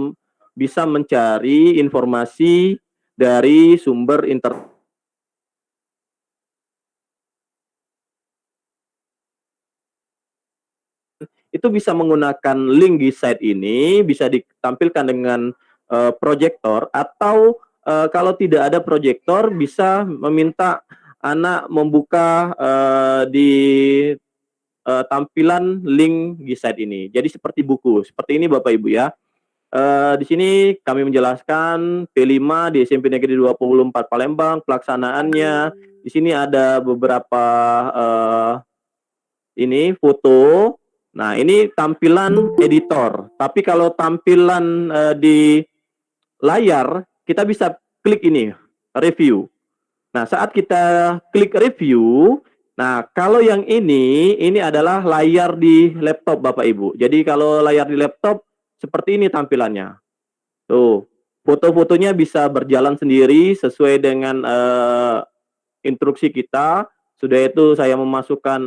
bisa mencari informasi dari sumber internet. Itu bisa menggunakan link di site ini, bisa ditampilkan dengan proyektor, atau kalau tidak ada proyektor bisa meminta anak membuka di tampilan link di site ini. Jadi seperti buku, seperti ini Bapak Ibu ya. Di sini kami menjelaskan P5 di SMP Negeri 24 Palembang, pelaksanaannya. Di sini ada beberapa ini foto. Nah, ini tampilan editor. Tapi kalau tampilan di layar, kita bisa klik ini, review. Nah, saat kita klik review, nah kalau yang ini adalah layar di laptop Bapak Ibu. Jadi kalau layar di laptop, seperti ini tampilannya. Tuh, foto-fotonya bisa berjalan sendiri sesuai dengan instruksi kita. Sudah itu saya memasukkan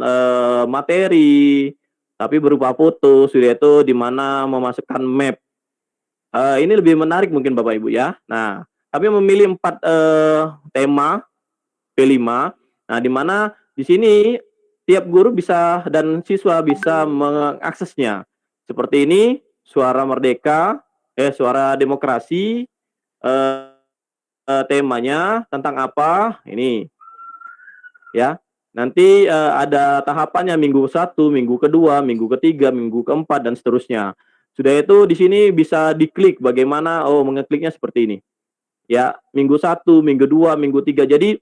materi, tapi berupa foto. Sudah itu di mana memasukkan map. Ini lebih menarik mungkin Bapak Ibu ya. Nah, kami memilih 4 tema P5. Nah, di mana di sini tiap guru bisa dan siswa bisa mengaksesnya. Seperti ini, suara merdeka, suara demokrasi, temanya tentang apa? Ini. Ya. Nanti ada tahapannya minggu 1, minggu kedua, minggu ketiga, minggu keempat, dan seterusnya. Sudah itu di sini bisa diklik bagaimana, mengekliknya seperti ini. Ya, minggu 1, minggu 2, minggu 3. Jadi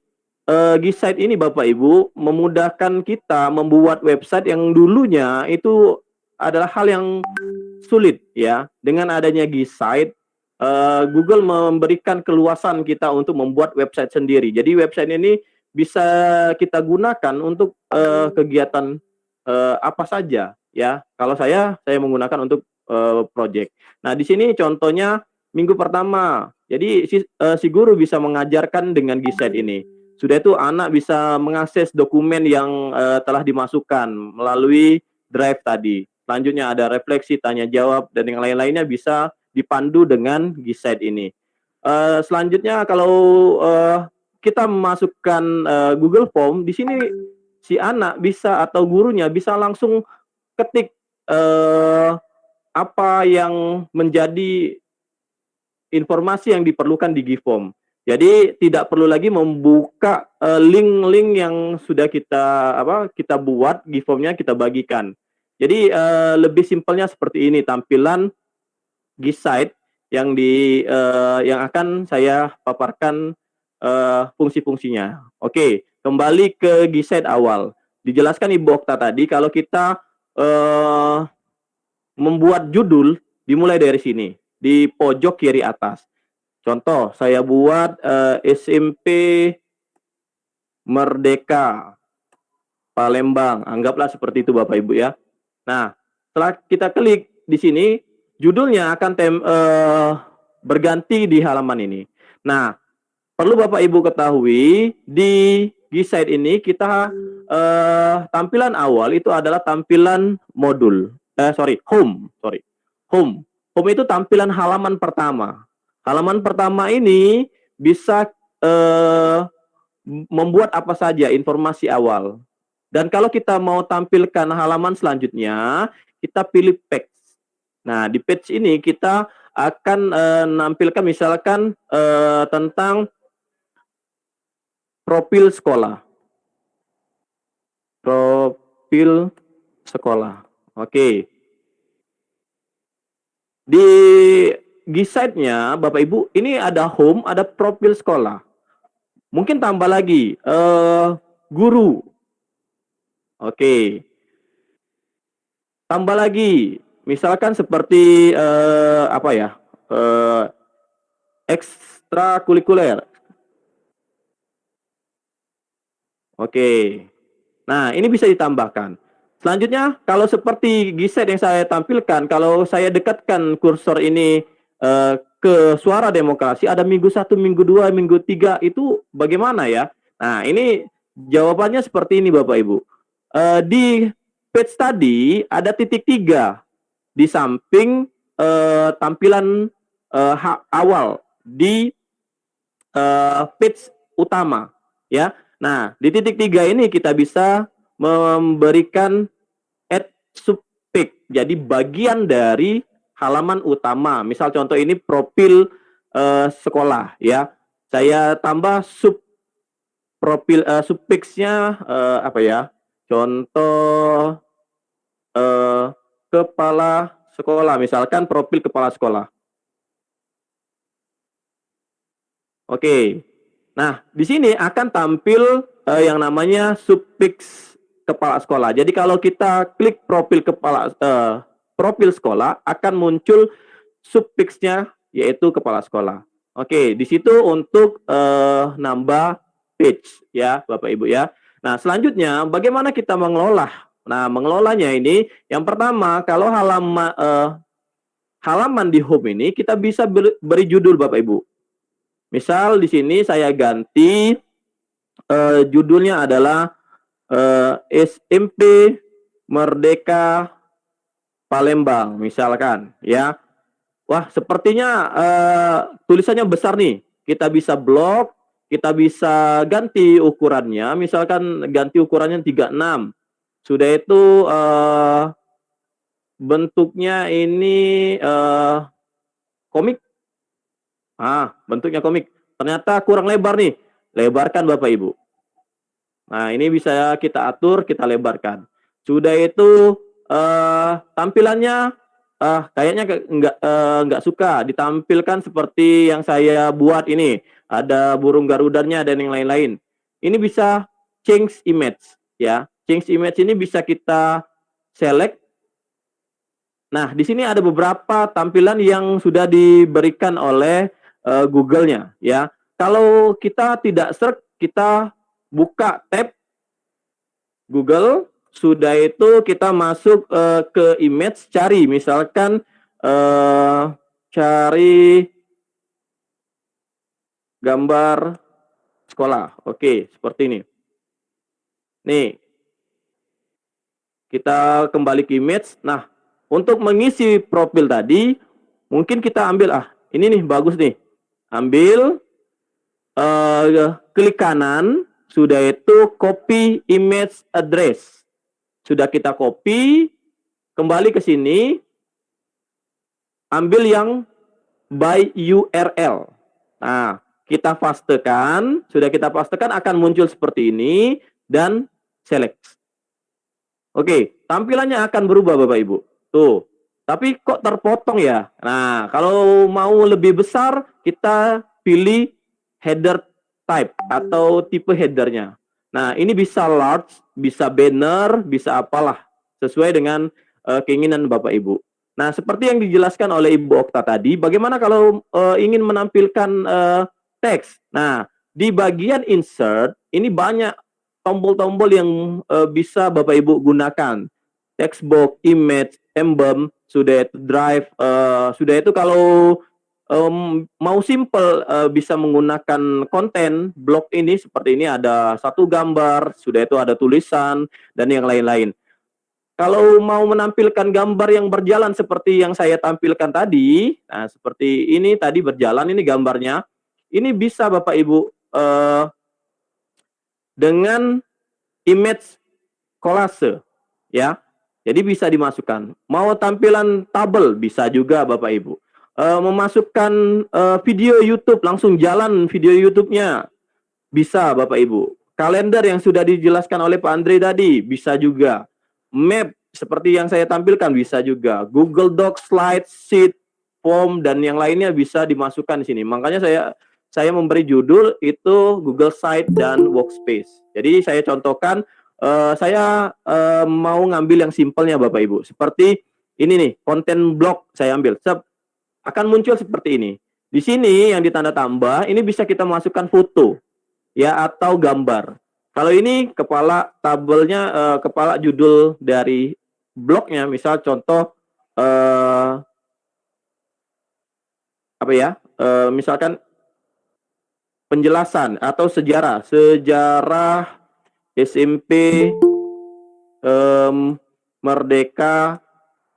G-Site ini Bapak Ibu memudahkan kita membuat website yang dulunya itu adalah hal yang sulit ya. Dengan adanya G-Site, Google memberikan keluasan kita untuk membuat website sendiri. Jadi website ini bisa kita gunakan untuk kegiatan apa saja ya. Kalau saya menggunakan untuk project. Nah, di sini contohnya minggu pertama. Jadi si guru bisa mengajarkan dengan G-Site ini. Sudah itu anak bisa mengakses dokumen yang telah dimasukkan melalui drive tadi. Selanjutnya ada refleksi, tanya jawab, dan yang lain-lainnya bisa dipandu dengan G-Site ini. Selanjutnya kalau kita memasukkan Google Form, di sini si anak bisa atau gurunya bisa langsung ketik apa yang menjadi informasi yang diperlukan di G-Form. Jadi tidak perlu lagi membuka link-link yang sudah kita buat, G-Form-nya kita bagikan. Jadi lebih simpelnya seperti ini tampilan G-Site yang akan saya paparkan fungsi-fungsinya. Oke, kembali ke G-Site awal. Dijelaskan Ibu Okta tadi kalau kita membuat judul dimulai dari sini di pojok kiri atas. Contoh, saya buat SMP Merdeka Palembang. Anggaplah seperti itu Bapak Ibu ya. Nah, setelah kita klik di sini, judulnya akan berganti di halaman ini. Nah, perlu Bapak Ibu ketahui, di G-Site ini kita tampilan awal itu adalah tampilan modul. Home. Home itu tampilan halaman pertama. Halaman pertama ini bisa membuat apa saja informasi awal. Dan kalau kita mau tampilkan halaman selanjutnya, kita pilih page. Nah, di page ini kita akan menampilkan misalkan tentang profil sekolah. Profil sekolah. Oke. Di G-site-nya Bapak Ibu, ini ada home, ada profil sekolah. Mungkin tambah lagi guru. Oke. Tambah lagi, misalkan seperti ekstrakurikuler. Oke. Nah, ini bisa ditambahkan. Selanjutnya, kalau seperti G-site yang saya tampilkan, kalau saya dekatkan kursor ini ke suara demokrasi, ada minggu 1, minggu 2, minggu 3, itu bagaimana ya? Nah, ini jawabannya seperti ini Bapak Ibu. Di page tadi ada titik 3 di samping tampilan awal di page utama, ya. Nah, di titik 3 ini kita bisa memberikan add subpage, jadi bagian dari halaman utama. Misal contoh ini profil sekolah, ya. Saya tambah profil subpage-nya Contoh kepala sekolah, misalkan profil kepala sekolah. Oke. Nah, di sini akan tampil yang namanya subpage kepala sekolah. Jadi kalau kita klik profil sekolah, akan muncul subpage-nya, yaitu kepala sekolah. Oke, di situ untuk nambah page, ya Bapak Ibu ya. Nah, selanjutnya bagaimana kita mengelola? Nah, mengelolanya ini, yang pertama, kalau halaman di home ini kita bisa beri judul Bapak Ibu. Misal di sini saya ganti judulnya adalah SMP Merdeka Palembang, misalkan, ya. Wah, sepertinya tulisannya besar nih. Kita bisa blok, kita bisa ganti ukurannya, misalkan ganti ukurannya 36. Sudah itu bentuknya ini komik. Bentuknya komik. Ternyata kurang lebar nih. Lebarkan Bapak Ibu. Nah, ini bisa kita atur, kita lebarkan. Sudah itu tampilannya kayaknya nggak suka ditampilkan seperti yang saya buat ini. Ada burung garudanya dan yang lain-lain. Ini bisa change image, ya. Change image ini bisa kita select. Nah, di sini ada beberapa tampilan yang sudah diberikan oleh Google-nya, ya. Kalau kita tidak search, kita buka tab Google, sudah itu kita masuk ke image, cari misalkan cari gambar sekolah. Oke, seperti ini. Nih, kita kembali ke image. Nah, untuk mengisi profil tadi, mungkin kita ambil, ini nih, bagus nih. Ambil, klik kanan, sudah itu copy image address. Sudah kita copy, kembali ke sini, ambil yang by URL. Nah, kita pastekan, sudah kita pastekan akan muncul seperti ini, dan select. Oke, tampilannya akan berubah Bapak Ibu. Tuh, tapi kok terpotong ya? Nah, kalau mau lebih besar, kita pilih header type atau tipe headernya. Nah, ini bisa large, bisa banner, bisa apalah, sesuai dengan keinginan Bapak Ibu. Nah, seperti yang dijelaskan oleh Ibu Okta tadi, bagaimana kalau ingin menampilkan teks? Nah, di bagian insert, ini banyak tombol-tombol yang bisa Bapak Ibu gunakan. Text box, image, emblem, sudah itu drive, sudah itu kalau mau simple bisa menggunakan konten blog ini seperti ini, ada satu gambar, sudah itu ada tulisan dan yang lain-lain. Kalau mau menampilkan gambar yang berjalan seperti yang saya tampilkan tadi, nah seperti ini tadi berjalan, ini gambarnya, ini bisa Bapak Ibu dengan image collage, ya. Jadi bisa dimasukkan. Mau tampilan tabel bisa juga Bapak Ibu. Memasukkan video YouTube, langsung jalan video YouTube-nya. Bisa Bapak Ibu. Kalender yang sudah dijelaskan oleh Pak Andre tadi, bisa juga. Map seperti yang saya tampilkan bisa juga. Google Docs, slide, sheet, form dan yang lainnya bisa dimasukkan di sini. Makanya saya memberi judul itu Google Site dan Workspace. Jadi saya contohkan, saya mau ngambil yang simpelnya Bapak Ibu. Seperti ini nih, konten blog saya ambil. Akan muncul seperti ini. Di sini yang ditanda tambah, ini bisa kita masukkan foto ya atau gambar. Kalau ini kepala tabelnya, kepala judul dari blognya, misal contoh apa ya? Misalkan penjelasan atau sejarah SMP Merdeka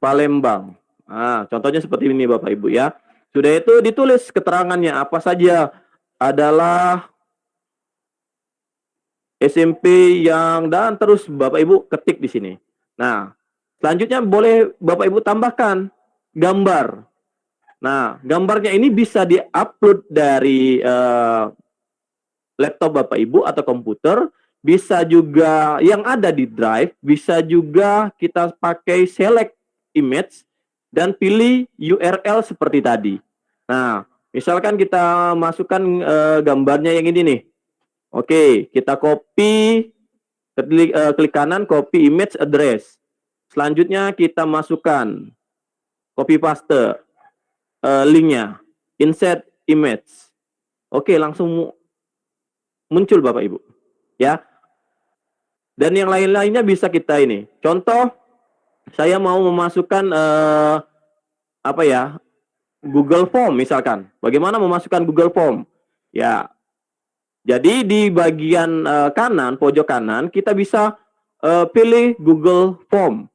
Palembang. Nah, contohnya seperti ini Bapak Ibu ya. Sudah itu ditulis keterangannya apa saja adalah SMP yang dan terus Bapak Ibu ketik di sini. Nah, selanjutnya boleh Bapak Ibu tambahkan gambar. Nah, gambarnya ini bisa di-upload dari laptop Bapak Ibu atau komputer, bisa juga yang ada di Drive, bisa juga kita pakai select image dan pilih URL seperti tadi. Nah, misalkan kita masukkan gambarnya yang ini nih. Oke, kita copy, klik kanan, copy image address. Selanjutnya kita masukkan, copy paste linknya, insert image. Oke, langsung muncul Bapak Ibu. Ya. Dan yang lain-lainnya bisa kita ini. Contoh, saya mau memasukkan apa ya? Google Form misalkan. Bagaimana memasukkan Google Form? Ya. Jadi di bagian kanan, pojok kanan, kita bisa pilih Google Form.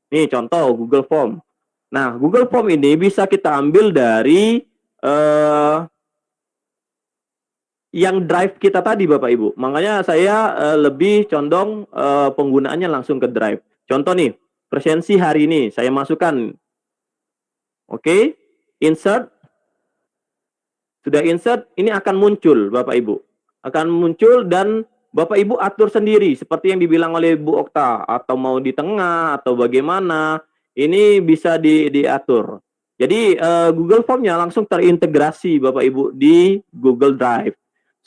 Nih contoh Google Form. Nah, Google Form ini bisa kita ambil dari yang Drive kita tadi Bapak Ibu. Makanya saya lebih condong penggunaannya langsung ke Drive. Contoh nih, presensi hari ini saya masukkan. Oke, insert. Sudah insert, ini akan muncul Bapak Ibu. Akan muncul dan Bapak Ibu atur sendiri seperti yang dibilang oleh Bu Okta, atau mau di tengah atau bagaimana, ini bisa diatur. Jadi Google Form-nya langsung terintegrasi Bapak Ibu di Google Drive.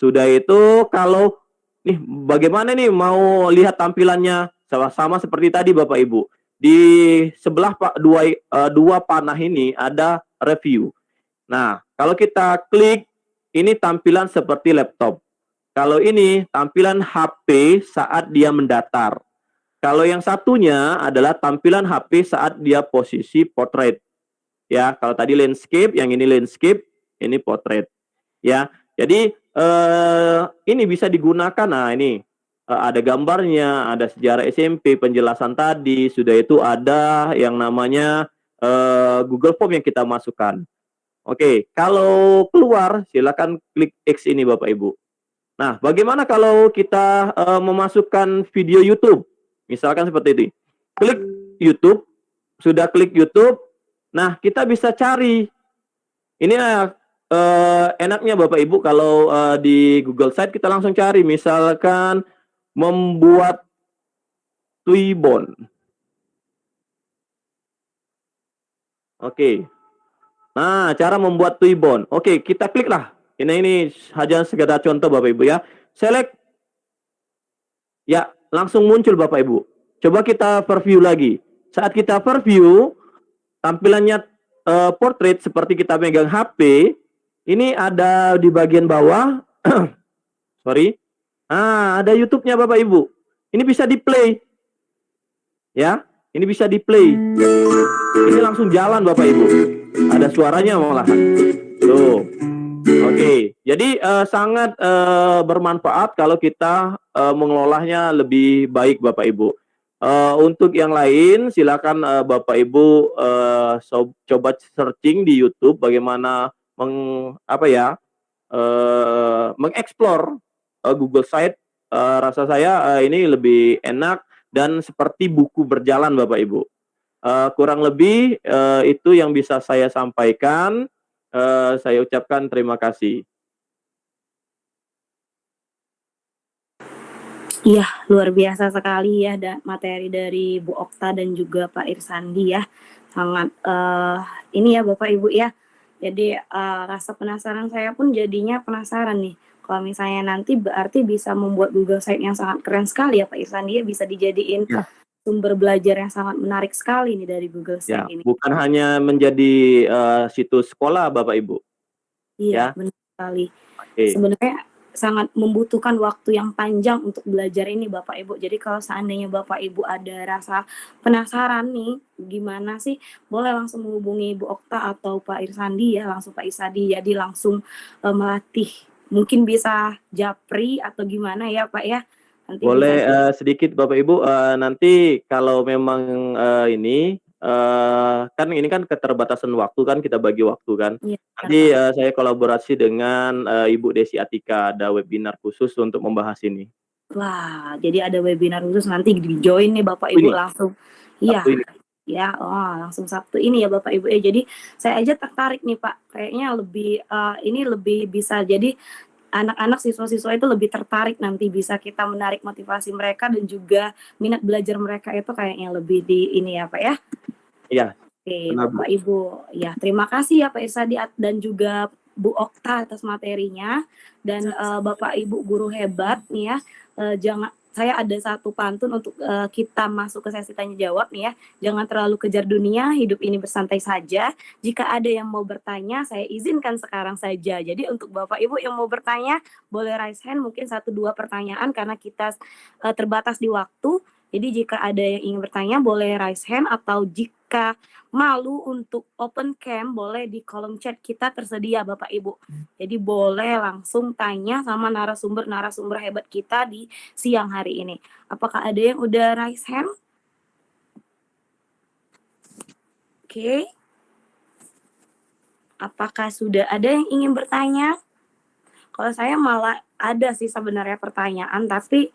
Sudah itu kalau nih bagaimana nih mau lihat tampilannya sama seperti tadi Bapak Ibu. Di sebelah dua panah ini ada review. Nah, kalau kita klik ini tampilan seperti laptop. Kalau ini tampilan HP saat dia mendatar. Kalau yang satunya adalah tampilan HP saat dia posisi portrait. Ya, kalau tadi landscape, yang ini landscape, ini portrait. Ya, jadi ini bisa digunakan. Nah, ini ada gambarnya, ada sejarah SMP, penjelasan tadi, sudah itu ada yang namanya Google Form yang kita masukkan. Oke, kalau keluar silakan klik X ini Bapak Ibu. Nah, bagaimana kalau kita memasukkan video YouTube? Misalkan seperti ini. Klik YouTube, sudah klik YouTube. Nah, kita bisa cari. Ini enaknya Bapak Ibu kalau di Google Site kita langsung cari. Misalkan membuat Twibbon. Oke. Nah, cara membuat Twibbon. Oke, kita klik lah. Ini hanya sekedar contoh Bapak Ibu ya. Select. Ya, langsung muncul Bapak Ibu. Coba kita preview lagi. Saat kita preview, tampilannya portrait seperti kita megang HP. Ini ada di bagian bawah. Sorry. Ah, ada YouTube-nya Bapak Ibu. Ini bisa di-play. Ya, ini bisa di-play. Ini langsung jalan Bapak Ibu. Ada suaranya malahan. Tuh. Oke, jadi sangat bermanfaat kalau kita mengelolanya lebih baik Bapak Ibu. Untuk yang lain silakan Bapak Ibu coba searching di YouTube bagaimana mengeksplor Google Site. Rasa saya ini lebih enak dan seperti buku berjalan Bapak Ibu. Kurang lebih itu yang bisa saya sampaikan. Saya ucapkan terima kasih. Iya, luar biasa sekali ya materi dari Bu Okta dan juga Pak Irsandi ya. Sangat ini ya Bapak Ibu ya, Jadi rasa penasaran saya pun jadinya penasaran nih. Kalau misalnya nanti berarti bisa membuat Google Site yang sangat keren sekali ya Pak Irsan. Dia bisa dijadiin Ya. sumber belajar yang sangat menarik sekali nih dari Google Ya, Site ini. bukan hanya menjadi situs sekolah Bapak Ibu. Iya, Ya. benar sekali. Oke. Sebenarnya sangat membutuhkan waktu yang panjang untuk belajar ini Bapak Ibu. Jadi kalau seandainya Bapak Ibu ada rasa penasaran nih, gimana sih, boleh langsung menghubungi Ibu Okta atau Pak Irsandi ya, langsung Pak Irsadi. Jadi langsung melatih. Mungkin bisa japri atau gimana ya Pak ya. Nanti Boleh bisa sedikit Bapak Ibu, nanti kalau memang ini kan ini kan keterbatasan waktu kan, kita bagi waktu kan. Iya, Nanti saya kolaborasi dengan Ibu Desi Atika, ada webinar khusus untuk membahas ini. Wah, jadi ada webinar khusus nanti di-join nih Bapak Ibu Ini. langsung. Iya. Sabtu ini. Ya, langsung Sabtu ini ya Bapak Ibu ya. Jadi saya aja tertarik nih Pak. Kayaknya lebih ini lebih bisa jadi anak-anak siswa-siswa itu lebih tertarik, nanti bisa kita menarik motivasi mereka dan juga minat belajar mereka itu kayaknya lebih di ini ya Pak ya. Iya. Oke, Benar, Bu. Bapak Ibu. Ya, terima kasih ya Pak Irsadi dan juga Bu Okta atas materinya dan Bapak Ibu guru hebat nih ya. Jangan, saya ada satu pantun untuk kita masuk ke sesi tanya jawab nih ya. Jangan terlalu kejar dunia, hidup ini bersantai saja. Jika ada yang mau bertanya, saya izinkan sekarang saja. Jadi untuk Bapak Ibu yang mau bertanya, boleh raise hand mungkin 1-2 pertanyaan karena kita terbatas di waktu. Jadi jika ada yang ingin bertanya, boleh raise hand, atau jika malu untuk open cam, boleh di kolom chat kita tersedia Bapak Ibu. Jadi boleh langsung tanya sama narasumber hebat kita di siang hari ini. Apakah ada yang udah raise hand? Oke. Apakah sudah ada yang ingin bertanya? Kalau saya malah ada sih sebenarnya pertanyaan, tapi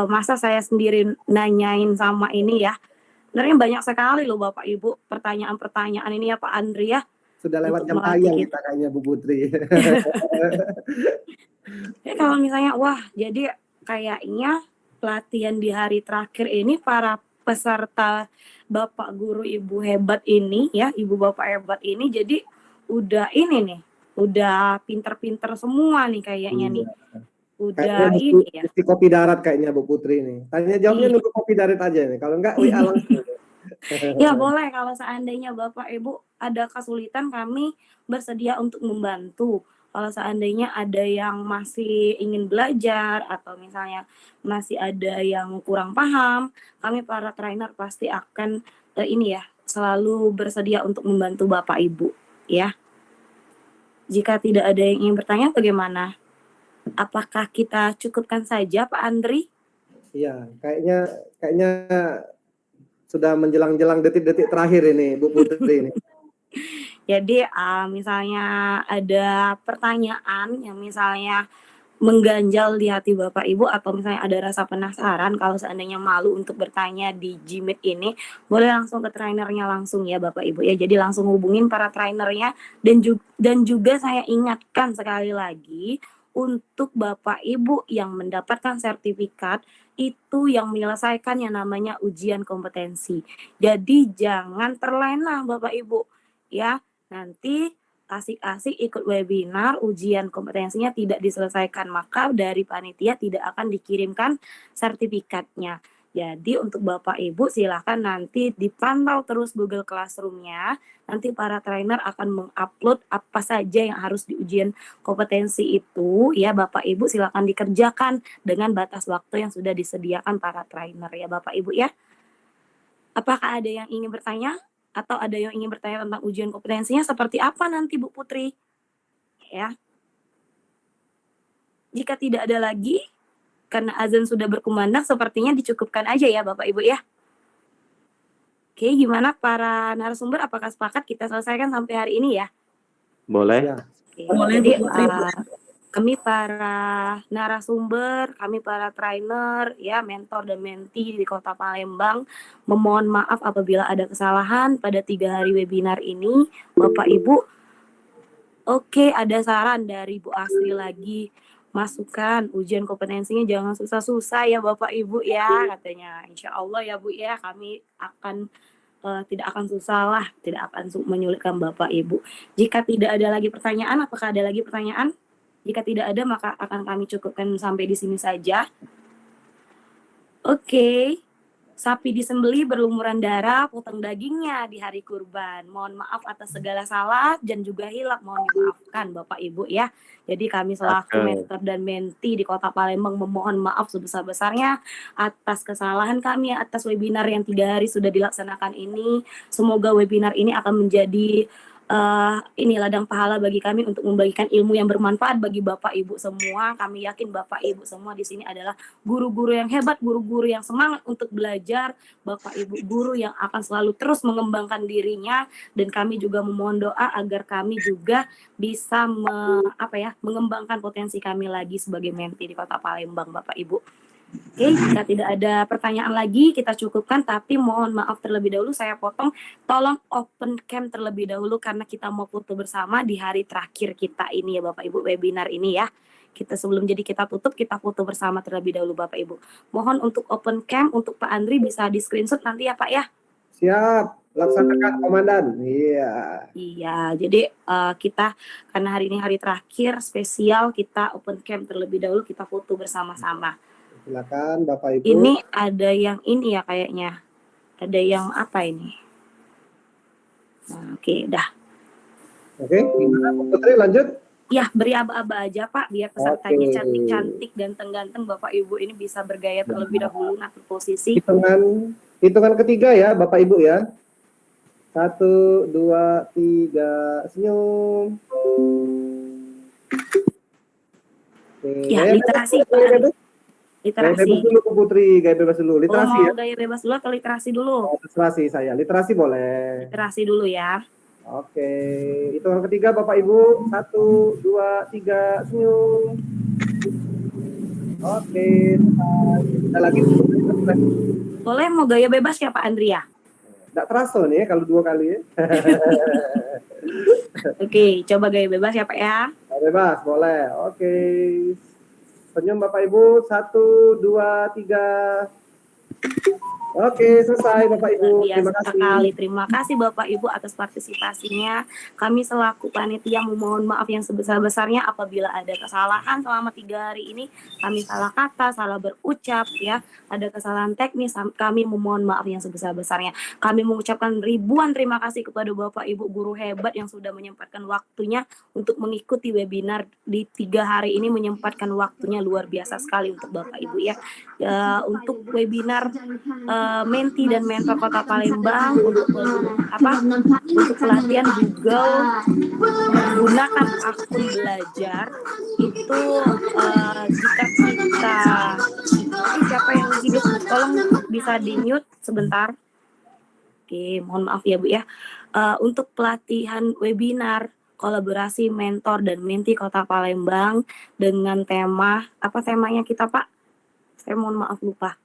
masa saya sendiri nanyain sama ini ya. Sebenarnya banyak sekali loh Bapak Ibu pertanyaan-pertanyaan ini ya Pak Andri ya. Sudah lewat Untuk jam melatih tayang kita. kita kayaknya Bu Putri. Kalau misalnya wah, jadi kayaknya pelatihan di hari terakhir ini para peserta Bapak guru Ibu hebat ini ya, Ibu Bapak hebat ini jadi udah ini nih, udah pinter-pinter semua nih kayaknya nih. Udah Kayaknya ini ya. mesti kopi darat kayaknya Bu Putri nih. Tanya jawabnya Iya. nunggu kopi darat aja nih. Kalau enggak WA langsung. Ya boleh, kalau seandainya Bapak Ibu ada kesulitan, kami bersedia untuk membantu. Kalau seandainya ada yang masih ingin belajar atau misalnya masih ada yang kurang paham, kami para trainer pasti akan ini ya, selalu bersedia untuk membantu Bapak Ibu ya. Jika tidak ada yang ingin bertanya, bagaimana? Apakah kita cukupkan saja Pak Andri? Iya, kayaknya sudah menjelang-jelang detik-detik terakhir ini Bu Putri ini. Jadi misalnya ada pertanyaan yang misalnya mengganjal di hati Bapak Ibu atau misalnya ada rasa penasaran, kalau seandainya malu untuk bertanya di Gmeet ini, boleh langsung ke trainernya langsung ya Bapak Ibu ya. Jadi langsung hubungin para trainernya dan juga saya ingatkan sekali lagi untuk Bapak Ibu yang mendapatkan sertifikat itu yang menyelesaikan yang namanya ujian kompetensi. Jadi jangan terlena Bapak Ibu ya. Nanti asik-asik ikut webinar, ujian kompetensinya tidak diselesaikan, maka dari panitia tidak akan dikirimkan sertifikatnya. Jadi untuk Bapak Ibu silahkan nanti dipantau terus Google Classroom-nya. Nanti para trainer akan mengupload apa saja yang harus di ujian kompetensi itu. Ya Bapak Ibu silahkan dikerjakan dengan batas waktu yang sudah disediakan para trainer ya Bapak Ibu ya. Apakah ada yang ingin bertanya? Atau ada yang ingin bertanya tentang ujian kompetensinya seperti apa nanti Bu Putri? Ya. Jika tidak ada lagi, karena azan sudah berkumandang, sepertinya dicukupkan aja ya Bapak Ibu ya. Oke, gimana para narasumber? Apakah sepakat kita selesaikan sampai hari ini ya? Boleh. Ya. Oke, Boleh, jadi Bu Putri. kami para narasumber, kami para trainer, ya mentor dan mentee di Kota Palembang, memohon maaf apabila ada kesalahan pada 3 hari webinar ini, Bapak Ibu. Oke, ada saran dari Bu Asri lagi, masukan ujian kompetensinya jangan susah-susah ya Bapak Ibu ya, katanya. Insya Allah ya Bu ya, kami akan tidak akan susah lah, tidak akan menyulitkan Bapak Ibu. Jika tidak ada lagi pertanyaan, apakah ada lagi pertanyaan? Jika tidak ada, maka akan kami cukupkan sampai di sini saja. Oke. Sapi disembelih berlumuran darah, potong dagingnya di hari kurban. Mohon maaf atas segala salah dan juga hilaf, mohon dimaafkan Bapak Ibu ya. Jadi kami selaku mentor dan menti di Kota Palembang memohon maaf sebesar-besarnya atas kesalahan kami atas webinar yang 3 hari sudah dilaksanakan ini. Semoga webinar ini akan menjadi ini ladang pahala bagi kami untuk membagikan ilmu yang bermanfaat bagi Bapak Ibu semua. Kami yakin Bapak Ibu semua di sini adalah guru-guru yang hebat, guru-guru yang semangat untuk belajar, Bapak Ibu guru yang akan selalu terus mengembangkan dirinya, dan kami juga memohon doa agar kami juga bisa mengembangkan potensi kami lagi sebagai menti di Kota Palembang, Bapak Ibu. Oke, jika tidak ada pertanyaan lagi, kita cukupkan. Tapi mohon maaf terlebih dahulu, saya potong. Tolong open cam terlebih dahulu karena kita mau foto bersama di hari terakhir kita ini ya Bapak Ibu, webinar ini ya. Sebelum kita tutup, kita foto bersama terlebih dahulu Bapak Ibu. Mohon untuk open cam, untuk Pak Andri bisa di screenshot nanti ya Pak ya. Siap, laksanakan Komandan. Iya. Iya, jadi kita karena hari ini hari terakhir spesial, kita open cam terlebih dahulu, kita foto bersama-sama. Silakan Bapak Ibu. Ini ada yang ini ya kayaknya. Ada yang apa ini? Nah, oke, dah. Oke, gimana Bu Putri lanjut? Ya, beri aba-aba aja Pak, biar pesertanya cantik-cantik, ganteng-ganteng. Bapak Ibu ini bisa bergaya terlebih dahulu, ngatur posisi. Hitungan ketiga ya Bapak Ibu ya. 1, 2, 3, senyum. Oke, Ya, literasi Pak. Literasi. Gaya bebas dulu Bu Putri, gaya bebas dulu. Literasi ya. Gaya bebas dulu atau literasi dulu? Literasi saya. Literasi boleh. Literasi dulu ya. Oke. Hitungan ketiga Bapak Ibu. 1, 2, 3, senyum. Oke. Kita lagi. Boleh mau gaya bebas ya Pak Andria? Nggak terasa nih ya kalau 2 kali ya. Oke, coba gaya bebas ya Pak ya. Gaya bebas, boleh. Oke. Senyum Bapak Ibu. 1, 2, 3. Oke, selesai Bapak Ibu. Terima kasih. Sekali. Terima kasih Bapak Ibu atas partisipasinya. Kami selaku panitia memohon maaf yang sebesar-besarnya apabila ada kesalahan selama 3 hari ini. Kami salah kata, salah berucap ya. Ada kesalahan teknis, kami memohon maaf yang sebesar-besarnya. Kami mengucapkan ribuan terima kasih kepada Bapak Ibu guru hebat yang sudah menyempatkan waktunya untuk mengikuti webinar di 3 hari ini, menyempatkan waktunya luar biasa sekali untuk Bapak Ibu ya. Untuk webinar menti dan mentor Kota Palembang untuk pelatihan Google menggunakan akun belajar itu jika kita siapa yang hidup tolong bisa di mute sebentar. Oke, mohon maaf ya Bu ya. Untuk pelatihan webinar kolaborasi mentor dan menti Kota Palembang dengan tema apa temanya kita Pak? Saya mohon maaf lupa.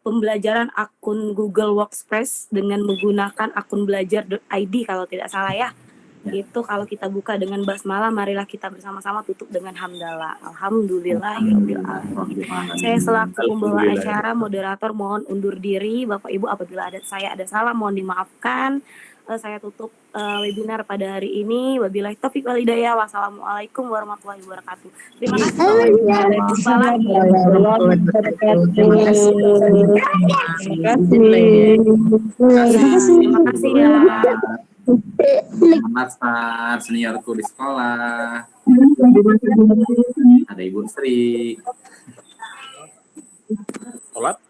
Pembelajaran akun Google Workspace dengan menggunakan akun belajar.id kalau tidak salah ya. Itu kalau kita buka dengan basmalah, marilah kita bersama-sama tutup dengan hamdalah. Alhamdulillahirabbil alamin. Saya selaku pembawa acara moderator mohon undur diri. Bapak Ibu apabila ada salah mohon dimaafkan. Saya tutup webinar pada hari ini. Wabillahi taufiq wal hidayah. Wassalamualaikum warahmatullahi wabarakatuh. Terima kasih. Waalaikumsalam warahmatullahi wabarakatuh. Terima kasih ya. Selamat start seniorku di sekolah. Ada Ibu Sri. Sholat.